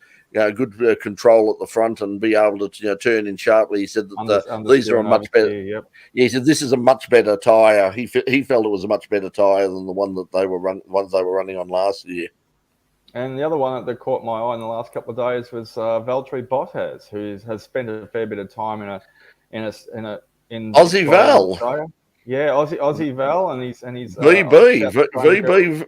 control at the front and be able to turn in sharply. He said that these are a much better. Yep. Yeah, he said this is a much better tyre. He felt it was a much better tyre than the one that they were running on last year. And the other one that caught my eye in the last couple of days was Valtteri Bottas, who has spent a fair bit of time in Aussie Val. Australia. Yeah, Aussie Val, and he's VB.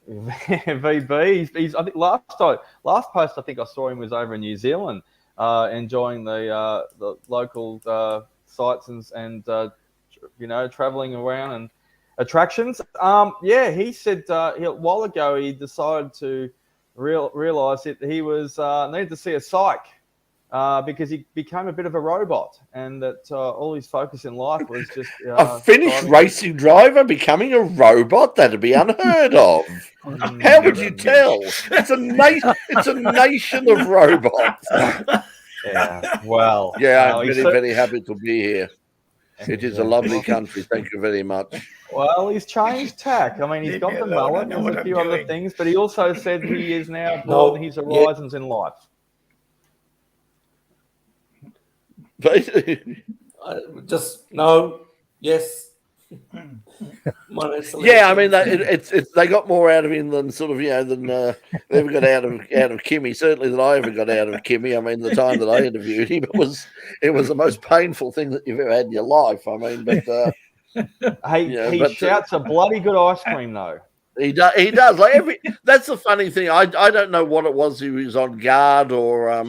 VB. He's I think last post I think I saw him was over in New Zealand, enjoying the local sites and traveling around and attractions. He said a while ago he decided to realize that he was needed to see a psych because he became a bit of a robot, and that all his focus in life was just a finished racing driver becoming a robot. That'd be unheard of. How would you tell? It's a nation of robots. Yeah. Well. Yeah, I'm very, very happy to be here. It is a lovely country. Thank you very much. Well, he's changed tack. I mean, he's got the mullet and a few other things, but he also said he is now broadening his horizons in life. Just no, yes. Yeah, I mean, they got more out of him than than they ever got out of Kimmy. Certainly than I ever got out of Kimmy. I mean, the time that I interviewed him, it was the most painful thing that you've ever had in your life. I mean, but he shouts a bloody good ice cream though. He does. Like that's the funny thing. I don't know what it was. He was on guard or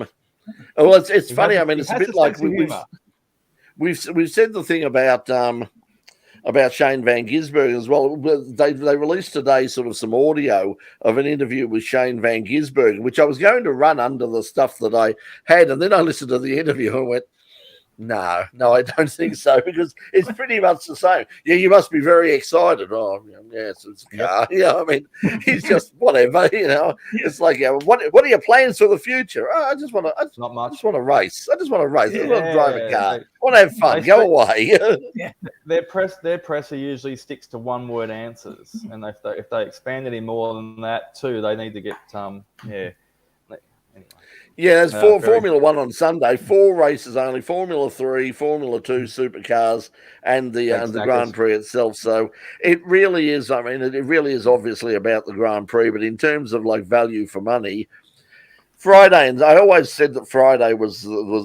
well, it's funny. I mean, it's a bit like we've said the thing about Shane Van Gisbergen as well. They released today sort of some audio of an interview with Shane Van Gisbergen, which I was going to run under the stuff that I had, and then I listened to the interview and went, No, I don't think so because it's pretty much the same. Yeah, you must be very excited. Oh, yeah, it's a car. Yeah, I mean, he's just whatever. It's like, what are your plans for the future? Oh, I just want to race. I just want to race. I just want to drive a car. I want to have fun. Go away. Their presser usually sticks to one-word answers, and if they expand any more than that too, they need to get Anyway. Yeah, there's Formula One on Sunday. 4 races only: Formula 3, Formula 2, Supercars, and the Grand Prix itself. So it really is. I mean, it really is obviously about the Grand Prix. But in terms of like value for money, Friday, and I always said that Friday was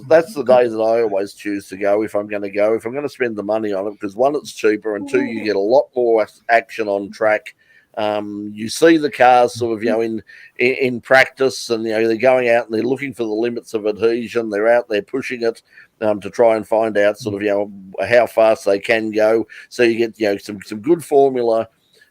that's the day that I always choose to go if I'm going to go. If I'm going to spend the money on it, because one, it's cheaper, and 2, you get a lot more action on track. You see the cars sort of, in practice, and, they're going out and they're looking for the limits of adhesion. They're out there pushing it to try and find out sort of, how fast they can go. So you get, some good Formula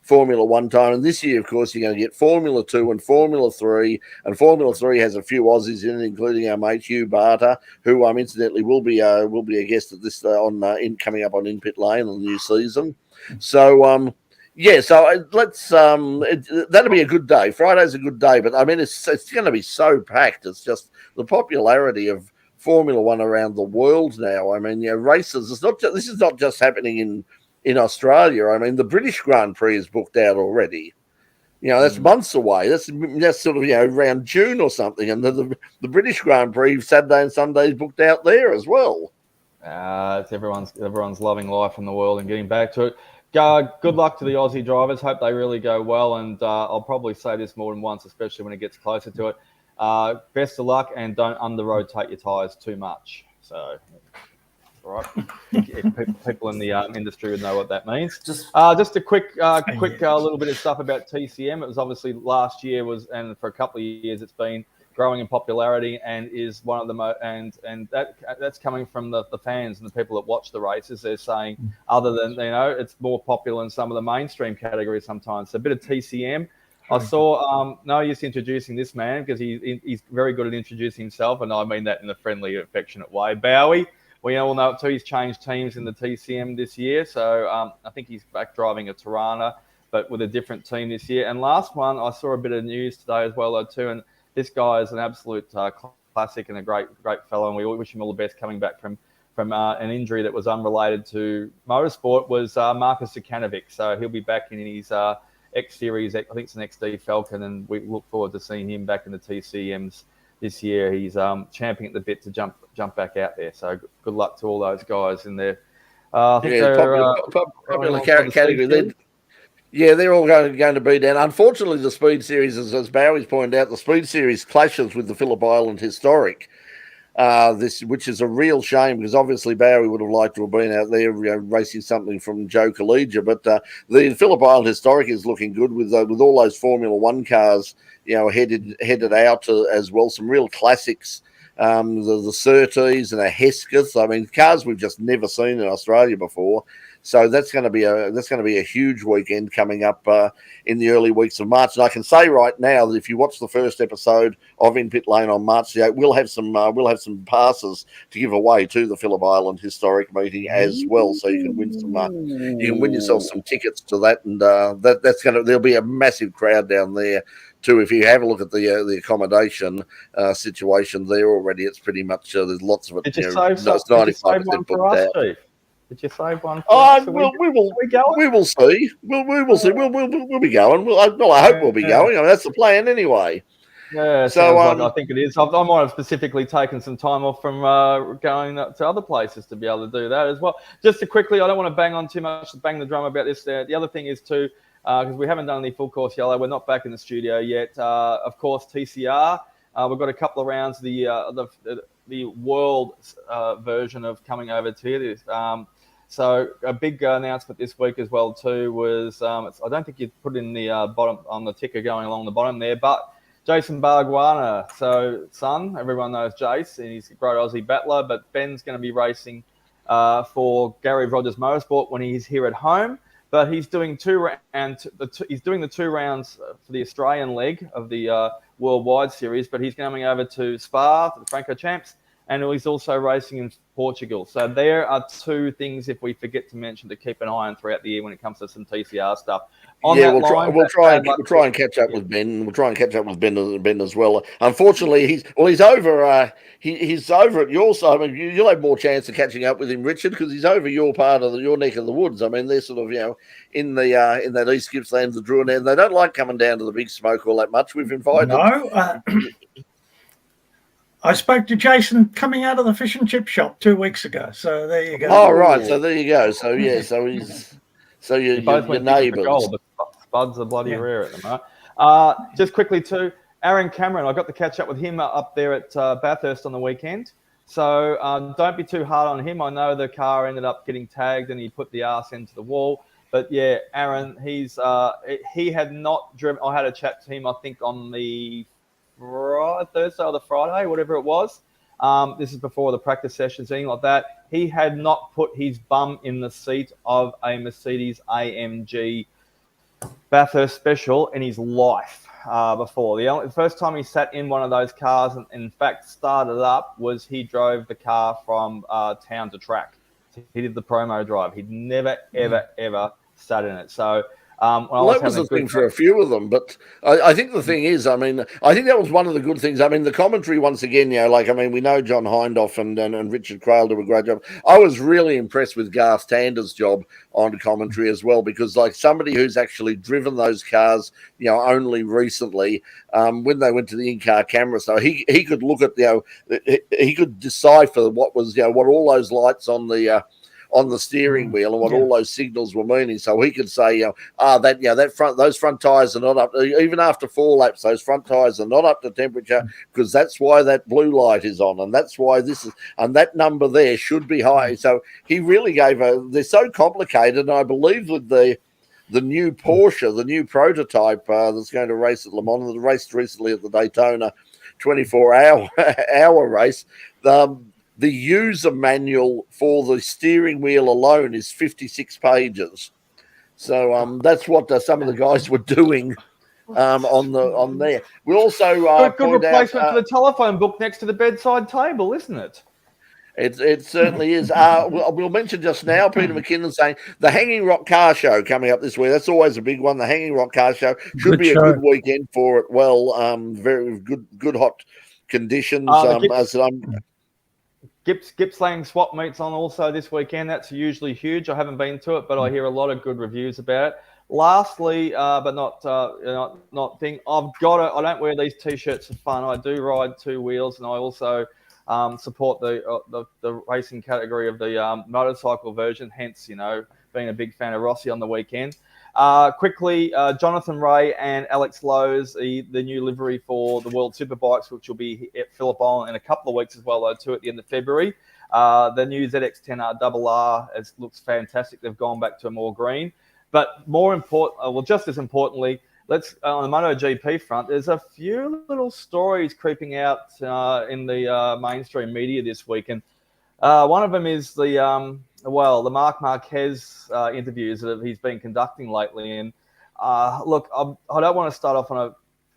One time. And this year, of course, you're going to get Formula 2 and Formula 3. And Formula 3 has a few Aussies in it, including our mate Hugh Barter, who incidentally will be a guest at this coming up on In Pit Lane on the new season. So yeah, so let's that'll be a good day. Friday's a good day, but I mean it's going to be so packed. It's just the popularity of Formula One around the world now. I mean, races. This is not just happening in Australia. I mean, the British Grand Prix is booked out already. That's months away. That's sort of around June or something, and the British Grand Prix Saturday and Sunday is booked out there as well. It's everyone's loving life in the world and getting back to it. Good luck to the Aussie drivers. Hope they really go well. And I'll probably say this more than once, especially when it gets closer to it. Best of luck, and don't under-rotate your tyres too much. So, all right. If people in the industry would know what that means. Just a quick little bit of stuff about TCM. It was obviously last year and for a couple of years it's been growing in popularity, and is one of the and that's coming from the fans and the people that watch the races. They're saying, other than it's more popular in some of the mainstream categories sometimes. So a bit of TCM. I saw no use introducing this man because he's very good at introducing himself, and I mean that in a friendly, affectionate way. Bowie, we all know it too. He's changed teams in the TCM this year, so I think he's back driving a Tirana, but with a different team this year. And last one, I saw a bit of news today as well too, and this guy is an absolute classic and a great fellow, and we wish him all the best coming back from an injury that was unrelated to motorsport. Was Marcus Zukanovic. So he'll be back in his X Series. I think it's an XD Falcon, and we look forward to seeing him back in the TCMs this year. He's champing at the bit to jump back out there. So good luck to all those guys in there. I think they're popular category. They're all going to be down. Unfortunately, the Speed Series, as Bowie's pointed out, the Speed Series clashes with the Phillip Island Historic, which is a real shame, because obviously Bowie would have liked to have been out there racing something from Joe Collegia. But the Phillip Island Historic is looking good with all those Formula One cars, headed out as well. Some real classics. The Surtees and the Heskeths. I mean, cars we've just never seen in Australia before. So that's going to be a huge weekend coming up in the early weeks of March. And I can say right now that if you watch the first episode of In Pit Lane on March the 8th, we'll have some passes to give away to the Phillip Island Historic meeting as well. So you can win yourself some tickets to that, and there'll be a massive crowd down there too. If you have a look at the accommodation situation there already, it's pretty much there's lots of it. Did you save 95% booked out. Steve? Did you save one? We will see. We will see. We'll be going. I hope we'll be going. I mean, that's the plan anyway. Yeah, so I think it is. I might have specifically taken some time off from going to other places to be able to do that as well. Just to quickly, I don't want to bang on too much, bang the drum about this. The other thing is too, because we haven't done any full course yellow. We're not back in the studio yet. Of course, TCR. We've got a couple of rounds of the world version of coming over to here. So a big announcement this week as well too was I don't think you put in the bottom on the ticker going along the bottom there, but Jason Bargwanna, so son, everyone knows Jace, and he's a great Aussie battler, but Ben's going to be racing for Gary Rogers Motorsport when he's here at home. But he's doing he's doing the 2 rounds for the Australian leg of the Worldwide Series, but he's coming over to Spa, to the Franco Champs, and he's also racing in Portugal. So there are two things, if we forget to mention, to keep an eye on throughout the year when it comes to some TCR stuff. We'll try and catch up with Ben. We'll try and catch up with Ben as well. Unfortunately, he's over. He's over at your side. I mean, you'll have more chance of catching up with him, Richard, because he's over your part of your neck of the woods. I mean, they're sort of in that East Gippsland, the Druin, and they don't like coming down to the big smoke all that much. We've invited. No, I spoke to Jason coming out of the fish and chip shop 2 weeks ago. So there you go. Oh right, so there you go. So you're both your neighbours. The spuds are bloody rare at the moment. Just quickly too, Aaron Cameron, I got to catch up with him up there at Bathurst on the weekend. So don't be too hard on him. I know the car ended up getting tagged and he put the arse into the wall. But yeah, Aaron, he had not driven. I had a chat to him, I think, on the Thursday or the Friday, whatever it was. This is before the practice sessions, anything like that. He had not put his bum in the seat of a Mercedes AMG Bathurst Special in his life before. The first time he sat in one of those cars and, in fact, started up was he drove the car from town to track. He did the promo drive. He'd never, ever sat in it. So that was the thing for a few of them. But I think the thing is, I mean, I think that was one of the good things. I mean, the commentary, once again, we know John Hindhoff and Richard Crail do a great job. I was really impressed with Garth Tander's job on commentary as well, because like somebody who's actually driven those cars, only recently, when they went to the in-car camera, so he could look at, he could decipher what was, what all those lights on the steering wheel and what all those signals were meaning. So he could say, those front tires are not up, even after 4 laps, those front tires are not up to temperature, because that's why that blue light is on, and that's why this is, and that number there should be high. So he really they're so complicated, and I believe with the new Porsche, the new prototype that's going to race at Le Mans, that raced recently at the Daytona 24-hour race, the user manual for the steering wheel alone is 56 pages. So that's what some of the guys were doing on there. We also good replacement for the telephone book next to the bedside table, isn't it? It certainly is. We'll mention just now, Peter McKinnon saying the Hanging Rock Car Show coming up this week. That's always a big one. The Hanging Rock Car Show should be a good weekend for it. Well, very good hot conditions. Gippsland swap meets on also this weekend. That's usually huge. I haven't been to it, but I hear a lot of good reviews about it. Lastly, but not thing, I don't wear these t-shirts for fun. I do ride 2 wheels, and I also support the racing category of the motorcycle version. Hence, being a big fan of Rossi on the weekend. Quickly, Jonathan Ray and Alex Lowe's, the new livery for the World Superbikes, which will be at Phillip Island in a couple of weeks as well, though, too, at the end of February. The new ZX10R RR looks fantastic. They've gone back to a more green. But more important, just as importantly, on the MotoGP front, there's a few little stories creeping out in the mainstream media this week. And one of them is the Marc Marquez interviews that he's been conducting lately. And look, I don't want to start off on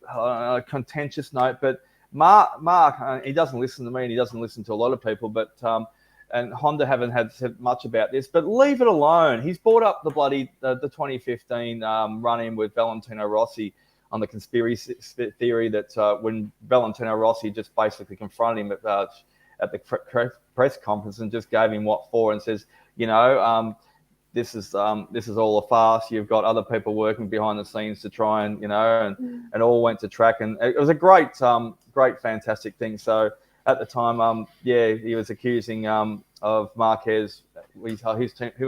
a contentious note, but Mark, he doesn't listen to me, and he doesn't listen to a lot of people, but and Honda haven't had said much about this, but leave it alone. He's brought up the 2015 run-in with Valentino Rossi on the conspiracy theory that when Valentino Rossi just basically confronted him at the press conference and just gave him what for, and says, this is all a farce. You've got other people working behind the scenes to try and and all went to track, and it was a great, fantastic thing. So at the time, he was accusing of Marquez. Who was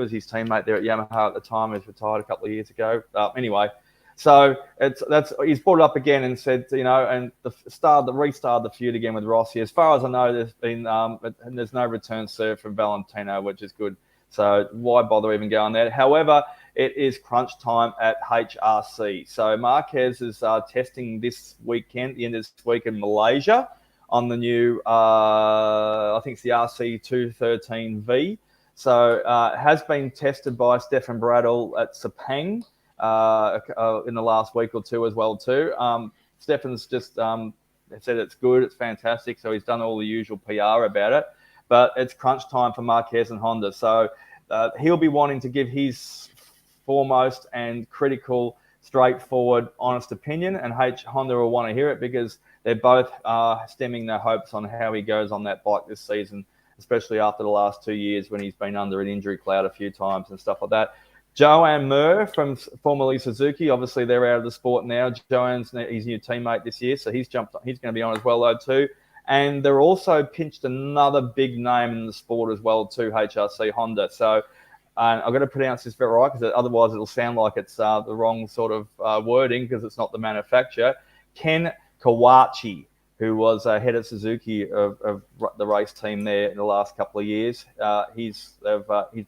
his teammate there at Yamaha at the time? He was retired a couple of years ago. Anyway. So he's brought it up again and said, and restarted the feud again with Rossi. As far as I know, there's no return served from Valentino, which is good. So why bother even going there? However, it is crunch time at HRC. So Marquez is testing this weekend, the end of this week in Malaysia, on the new, I think it's the RC213V. So it has been tested by Stefan Bradl at Sepang in the last week or two as well too. Stefan's just said it's good, it's fantastic. So he's done all the usual PR about it. But it's crunch time for Marquez and Honda. So he'll be wanting to give his foremost and critical, straightforward, honest opinion. And Honda will want to hear it because they're both stemming their hopes on how he goes on that bike this season, especially after the last 2 years when he's been under an injury cloud a few times and stuff like that. Joan Mir from formerly Suzuki, obviously they're out of the sport now. Joan's his new teammate this year, so he's going to be on as well though too. And they're also pinched another big name in the sport as well too, HRC Honda. So I've got to pronounce this very right because otherwise it'll sound like it's the wrong sort of wording because it's not the manufacturer. Ken Kawachi, who was head of Suzuki of the race team there in the last couple of years. He's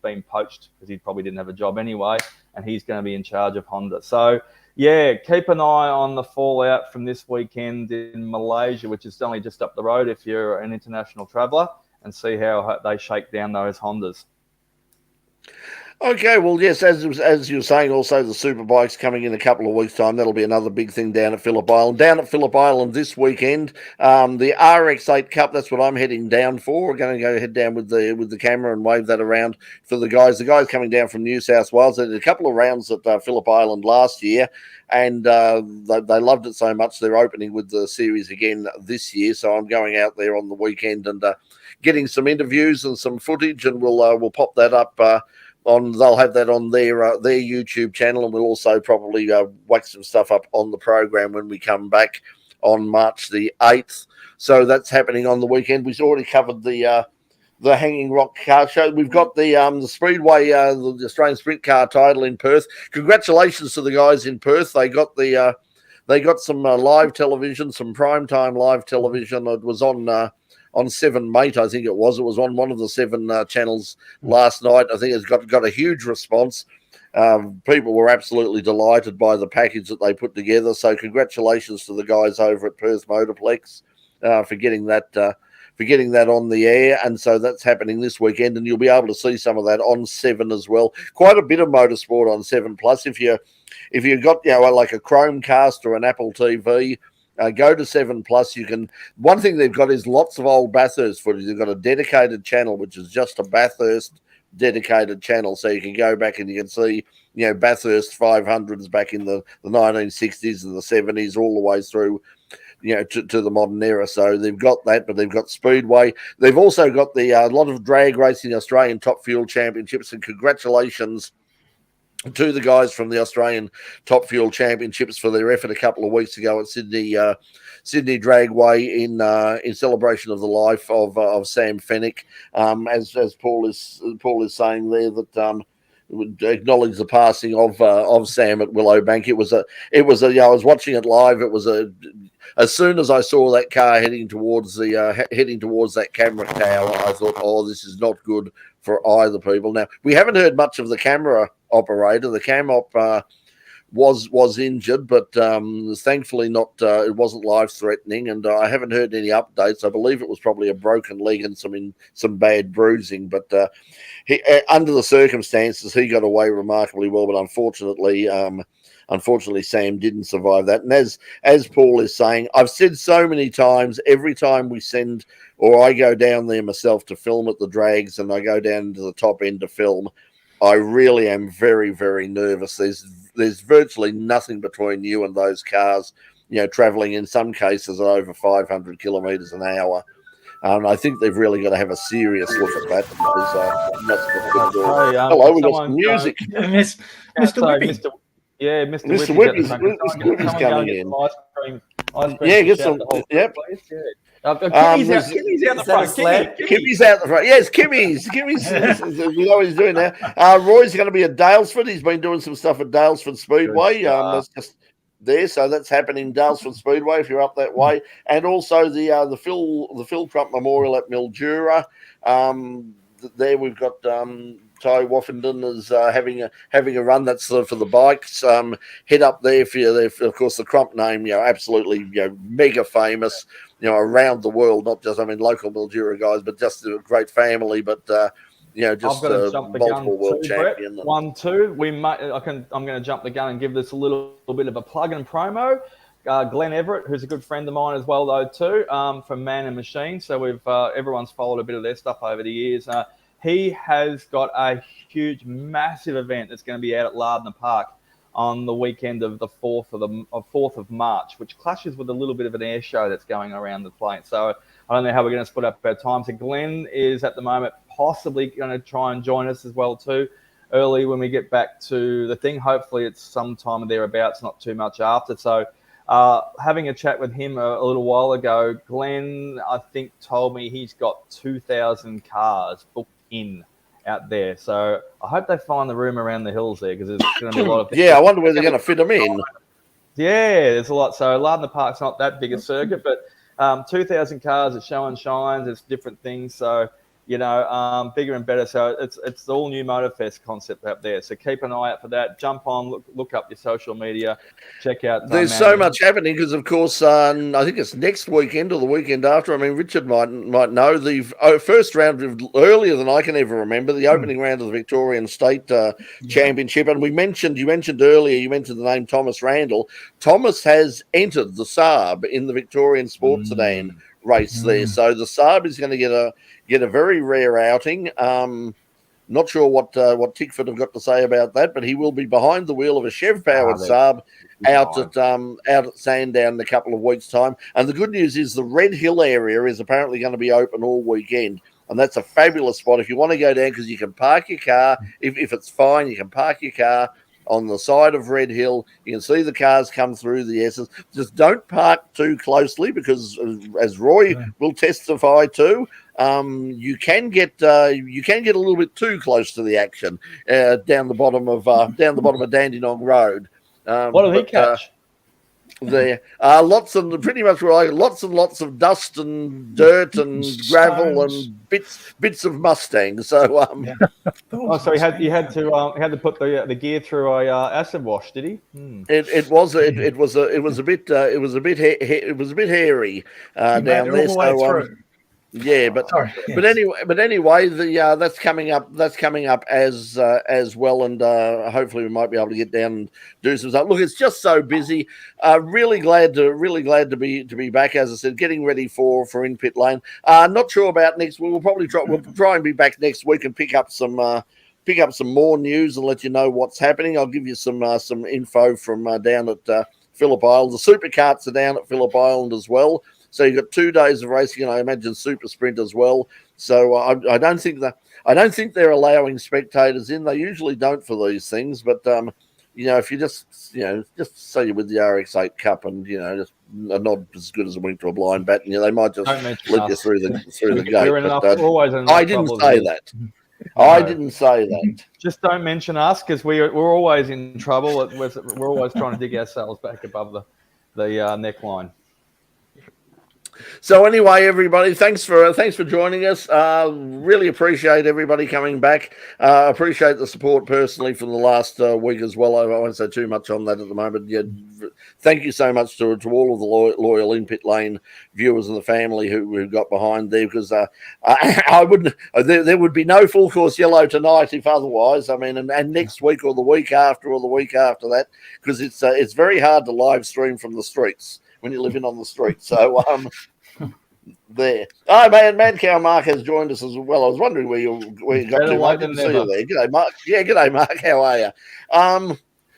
been poached because he probably didn't have a job anyway, and he's going to be in charge of Honda. So, yeah, keep an eye on the fallout from this weekend in Malaysia, which is only just up the road if you're an international traveller, and see how they shake down those Hondas. Okay, well, yes, as you were saying, also the Superbikes coming in a couple of weeks' time. That'll be another big thing down at Phillip Island. Down at Phillip Island this weekend, the RX8 Cup. That's what I'm heading down for. We're going to head down with the camera and wave that around for the guys. The guys coming down from New South Wales. They did a couple of rounds at Phillip Island last year, and they loved it so much they're opening with the series again this year. So I'm going out there on the weekend and getting some interviews and some footage, and we'll pop that up. They'll have that on their YouTube channel, and we'll also probably whack some stuff up on the program when we come back on March the 8th. So that's happening on the weekend. We've already covered the Hanging Rock Car Show. We've got the Speedway, the Australian Sprint Car title in Perth. Congratulations to the guys in Perth. They got some live television, some primetime live television. It was on 7 Mate, I think it was. It was on one of the 7 channels last night. I think it's got a huge response. People were absolutely delighted by the package that they put together. So congratulations to the guys over at Perth Motorplex for getting that on the air. And so that's happening this weekend, and you'll be able to see some of that on 7 as well. Quite a bit of motorsport on 7 Plus. If you've got like a Chromecast or an Apple TV. Go to 7 Plus. You can. One thing they've got is lots of old Bathurst footage. They've got a dedicated channel, which is just a Bathurst dedicated channel, so you can go back and you can see, Bathurst 500s back in the 1960s and the 70s, all the way through, to the modern era. So they've got that, but they've got Speedway. They've also got the lot of drag racing Australian Top Fuel Championships, and congratulations to the guys from the Australian Top Fuel Championships for their effort a couple of weeks ago at Sydney Dragway in celebration of the life of Sam Fennick. As Paul is saying there, that would acknowledge the passing of Sam at Willowbank. I was watching it live. It was as soon as I saw that car heading towards that camera tower, I thought, oh, this is not good for either people. Now, we haven't heard much of the camera operator. The cam op was injured, but thankfully not. It wasn't life threatening, and I haven't heard any updates. I believe it was probably a broken leg and some bad bruising. But under the circumstances, he got away remarkably well. But unfortunately, Sam didn't survive that. And as Paul is saying, I've said so many times, every time we send or I go down there myself to film at the drags, and I go down to the top end to film, I really am very, very nervous. There's virtually nothing between you and those cars, traveling in some cases at over 500 kilometres an hour. I think they've really got to have a serious look at that. Hello, we've got some music. Mr. Whippy. Mr. Whippy's coming in. Yeah, get some. Yep. Kimmy's out the front. Kimmy's out the front. Yes, Kimmy's. You know what he's doing now. Roy's going to be at Dalesford. He's been doing some stuff at Dalesford Speedway. That's just there, so that's happening. Dalesford Speedway, if you're up that way, and also the Phil Crump Memorial at Mildura. There we've got Ty Woffenden is having a run. That's for the bikes. Head up there for of course the Crump name, absolutely mega famous, around the world, not just local Mildura guys, but just a great family. But just a multiple world champion. 1-2. I'm going to jump the gun and give this a little bit of a plug and promo. Glenn Everett, who's a good friend of mine as well, though, too, from Man and Machine. So we've everyone's followed a bit of their stuff over the years. He has got a huge, massive event that's going to be out at Lardner Park on the weekend of the 4th of March, which clashes with a little bit of an air show that's going around the plane. So I don't know how we're going to split up our time. So Glenn is at the moment possibly going to try and join us as well too, early when we get back to the thing. Hopefully it's sometime thereabouts, not too much after. So having a chat with him a little while ago, Glenn, I think, told me he's got 2,000 cars booked in out there. So I hope they find the room around the hills there, because there's going to be a lot of... Yeah, I wonder where they're going to fit them in. Yeah, there's a lot. So Lardner Park's not that big a circuit, but 2,000 cars, it's show and shines, it's different things. So, you know, bigger and better. So it's the all new Motorfest concept up there. So keep an eye out for that. Jump on, look up your social media, check out. There's so much happening because, of course, I think it's next weekend or the weekend after. I mean, Richard might know the first round earlier than I can ever remember. The opening round of the Victorian State Championship, and you mentioned earlier. You mentioned the name Thomas Randall. Thomas has entered the Saab in the Victorian Sports Sedan race there. So the Saab is going to get a very rare outing. Not sure what Tickford have got to say about that, but he will be behind the wheel of a Chev-powered Saab out at Sandown in a couple of weeks' time. And the good news is the Red Hill area is apparently going to be open all weekend. And that's a fabulous spot if you want to go down, because you can park your car. If it's fine, you can park your car on the side of Red Hill. You can see the cars come through the S's. Just don't park too closely, because as Roy will testify to, you can get a little bit too close to the action down the bottom of Dandenong Road. What did he catch? There, lots and lots of dust and dirt and gravel and bits of Mustang. So, so he had to put the gear through a acid wash, did he? It was a bit hairy down there. So, yeah, but anyway, that's coming up. That's coming up as well, and hopefully we might be able to get down and do some stuff. Look, it's just so busy. Really glad to be back. As I said, getting ready for In Pit Lane. Not sure about next week. We'll try and be back next week and pick up some more news and let you know what's happening. I'll give you some info from down at Phillip Island. The Supercars are down at Phillip Island as well. So you've got 2 days of racing, and I imagine Super Sprint as well. So I don't think they're allowing spectators in. They usually don't for these things, but if you just say you're with the RX8 Cup and just are not as good as a wink to a blind bat, and they might just let you through the gate. I didn't say that. I didn't say that. Just don't mention us, because we're always in trouble. We're always trying to dig ourselves back above the neckline. So anyway, everybody, thanks for joining us. Really appreciate everybody coming back. Appreciate the support personally from the last week as well. I won't say too much on that at the moment. Yeah, thank you so much to all of the loyal In Pit Lane viewers and the family who got behind there, because I wouldn't. There would be no full course yellow tonight if otherwise. I mean, and next week or the week after that, because it's very hard to live stream from the streets when you're living on the street. So there. Oh man, Madcow Mark has joined us as well. I was wondering where you got to. I didn't see you there. G'day, Mark. Yeah, g'day, Mark. How are you?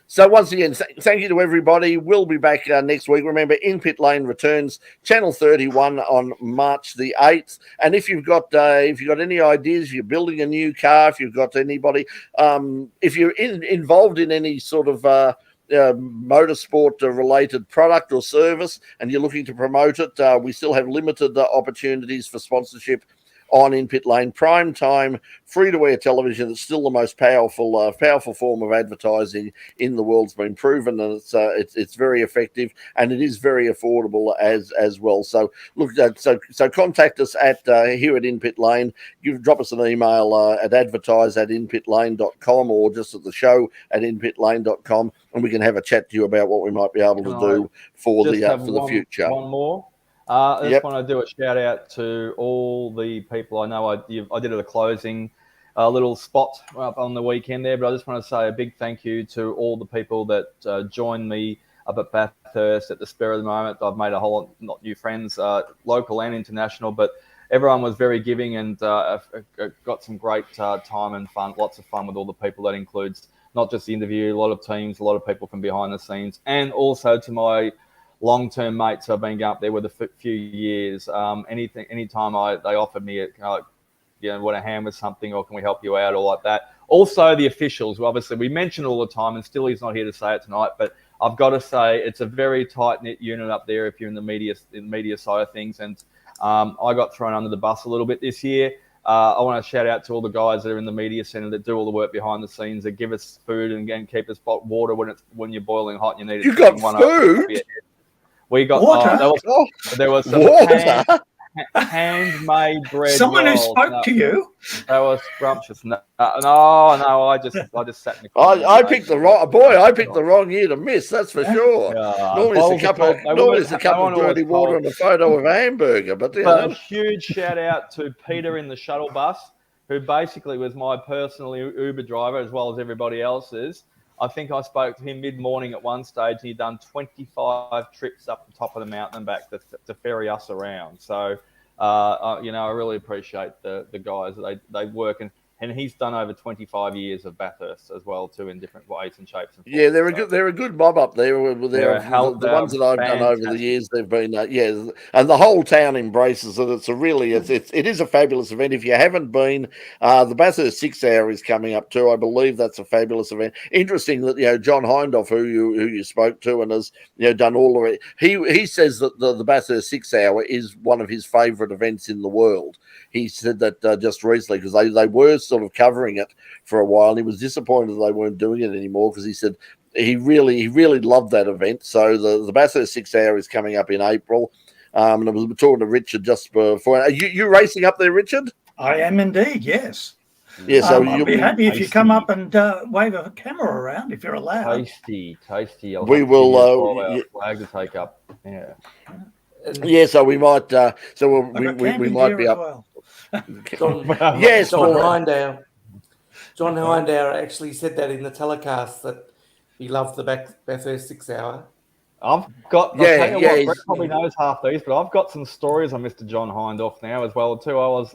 So once again, thank you to everybody. We'll be back next week. Remember, In Pit Lane returns Channel 31 on March the 8th. And if you've got any ideas, if you're building a new car, if you've got anybody, if you're involved in any sort of motorsport related product or service and you're looking to promote it, we still have limited opportunities for sponsorship on In Pit Lane. Prime time, free-to-air television. It's still the most powerful form of advertising in the world. It's been proven, and it's very effective, and it is very affordable as well. So look, so contact us at here at In Pit Lane. Drop us an email at advertise@inpitlane.com or just at the show at inpitlane.com, and we can have a chat to you about what we might be able to do for the future. One more. I just want to do a shout out to all the people. I know I did a closing little spot up on the weekend there, but I just want to say a big thank you to all the people that joined me up at Bathurst at the spur of the moment. I've made a whole lot not new friends, local and international, but everyone was very giving, and I've got some great time and fun, lots of fun with all the people. That includes not just the interview, a lot of teams, a lot of people from behind the scenes, and also to my long-term mates I've been up there with a few years. Anytime they offered me, want a hand with something, or can we help you out, or like that. Also, the officials, obviously, we mention all the time, and still he's not here to say it tonight, but I've got to say it's a very tight-knit unit up there if you're in the media side of things, and I got thrown under the bus a little bit this year. I want to shout out to all the guys that are in the media centre that do all the work behind the scenes, that give us food and keep us water when you're boiling hot and you need it. You got food? We got water. There was some water. handmade bread. Someone who rolls. spoke to you. That was scrumptious. No, I just sat in the corner. I picked the wrong year to miss. That's for sure. Normally it's a cup of dirty water and a photo of a hamburger. But a huge shout out to Peter in the shuttle bus, who basically was my personal Uber driver as well as everybody else's. I think I spoke to him mid-morning at one stage, and he'd done 25 trips up the top of the mountain and back to ferry us around. So, I really appreciate the guys. They work, and he's done over 25 years of Bathurst as well too, in different ways and shapes. And yeah, they're a good mob up there. The ones that I've done over the years, they've been and the whole town embraces it. It is a fabulous event. If you haven't been, the Bathurst 6 Hour is coming up too. I believe that's a fabulous event. Interesting that John Hindhoff, who you spoke to and has done all of it, he says that the Bathurst 6 Hour is one of his favourite events in the world. He said that just recently, because they were sort of covering it for a while, and he was disappointed that they weren't doing it anymore, because he said he really loved that event. So the Bathurst 6 Hour is coming up in April, and I was talking to Richard just before. Are you racing up there, Richard? I am indeed, yes. Yeah, so I'll be happy if you come up and wave a camera around if you're allowed. Tasty. We will flag to take up. Yeah. Yeah, so we might. We might be up. Well. John Hindhour actually said that in the telecast, that he loved the Bathurst 6 Hour. I've got. Brett probably knows half these, but I've got some stories on Mr. John Hindhoff now as well too. I was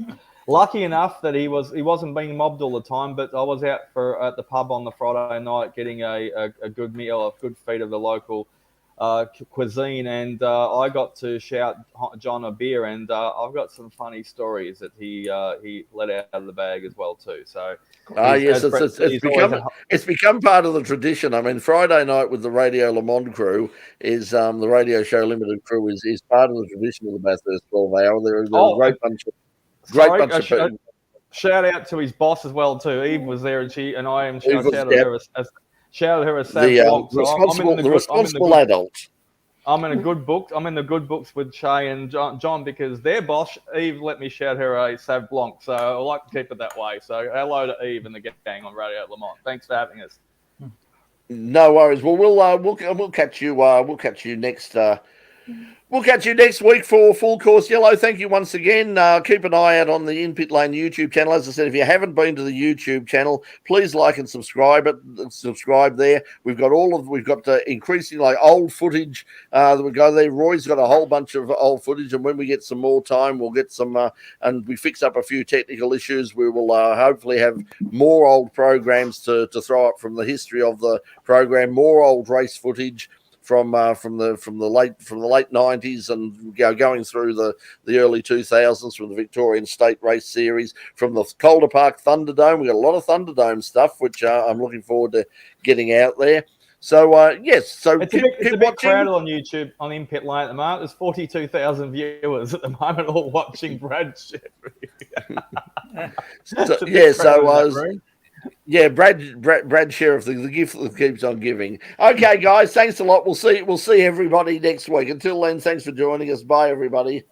lucky enough that he wasn't being mobbed all the time, but I was out at the pub on the Friday night getting a good meal, a good feed of the local cuisine, and I got to shout John a beer, and I've got some funny stories that he let out of the bag as well too. So yes, it's become part of the tradition. I mean, Friday night with the Radio Le Mans crew is the Radio Show Limited crew is part of the tradition of the Bathurst 12 Hour. There's a great bunch of people. Shout out to his boss as well too. Eve was there, and I am shouted her a sad the responsible adult. I'm in a good book. I'm in the good books with Shay and John, because their boss, Eve, let me shout her a Sav Blanc. So I like to keep it that way. So hello to Eve and the gang on Radio Le Mans. Thanks for having us. No worries. Well, we'll catch you. We'll catch you next. We'll catch you next week for Full Course Yellow. Thank you once again. Keep an eye out on the In Pit Lane YouTube channel. As I said, if you haven't been to the YouTube channel, please like and subscribe there. We've got increasing old footage that we go there. Roy's got a whole bunch of old footage, and when we get some more time, we'll get some and we fix up a few technical issues. We will hopefully have more old programs to throw up from the history of the program, more old race footage from the late 90s and going through the early 2000s, from the Victorian State Race Series, from the Calder Park Thunderdome. We've got a lot of Thunderdome stuff, which I'm looking forward to getting out there. So yes, so it's a bit crowded on YouTube on In Pit Lane at the moment. There's 42,000 viewers at the moment, all watching Brad Sherriff. Brad Sherriff, the gift that keeps on giving. Okay, guys, thanks a lot. We'll see everybody next week. Until then, thanks for joining us. Bye, everybody.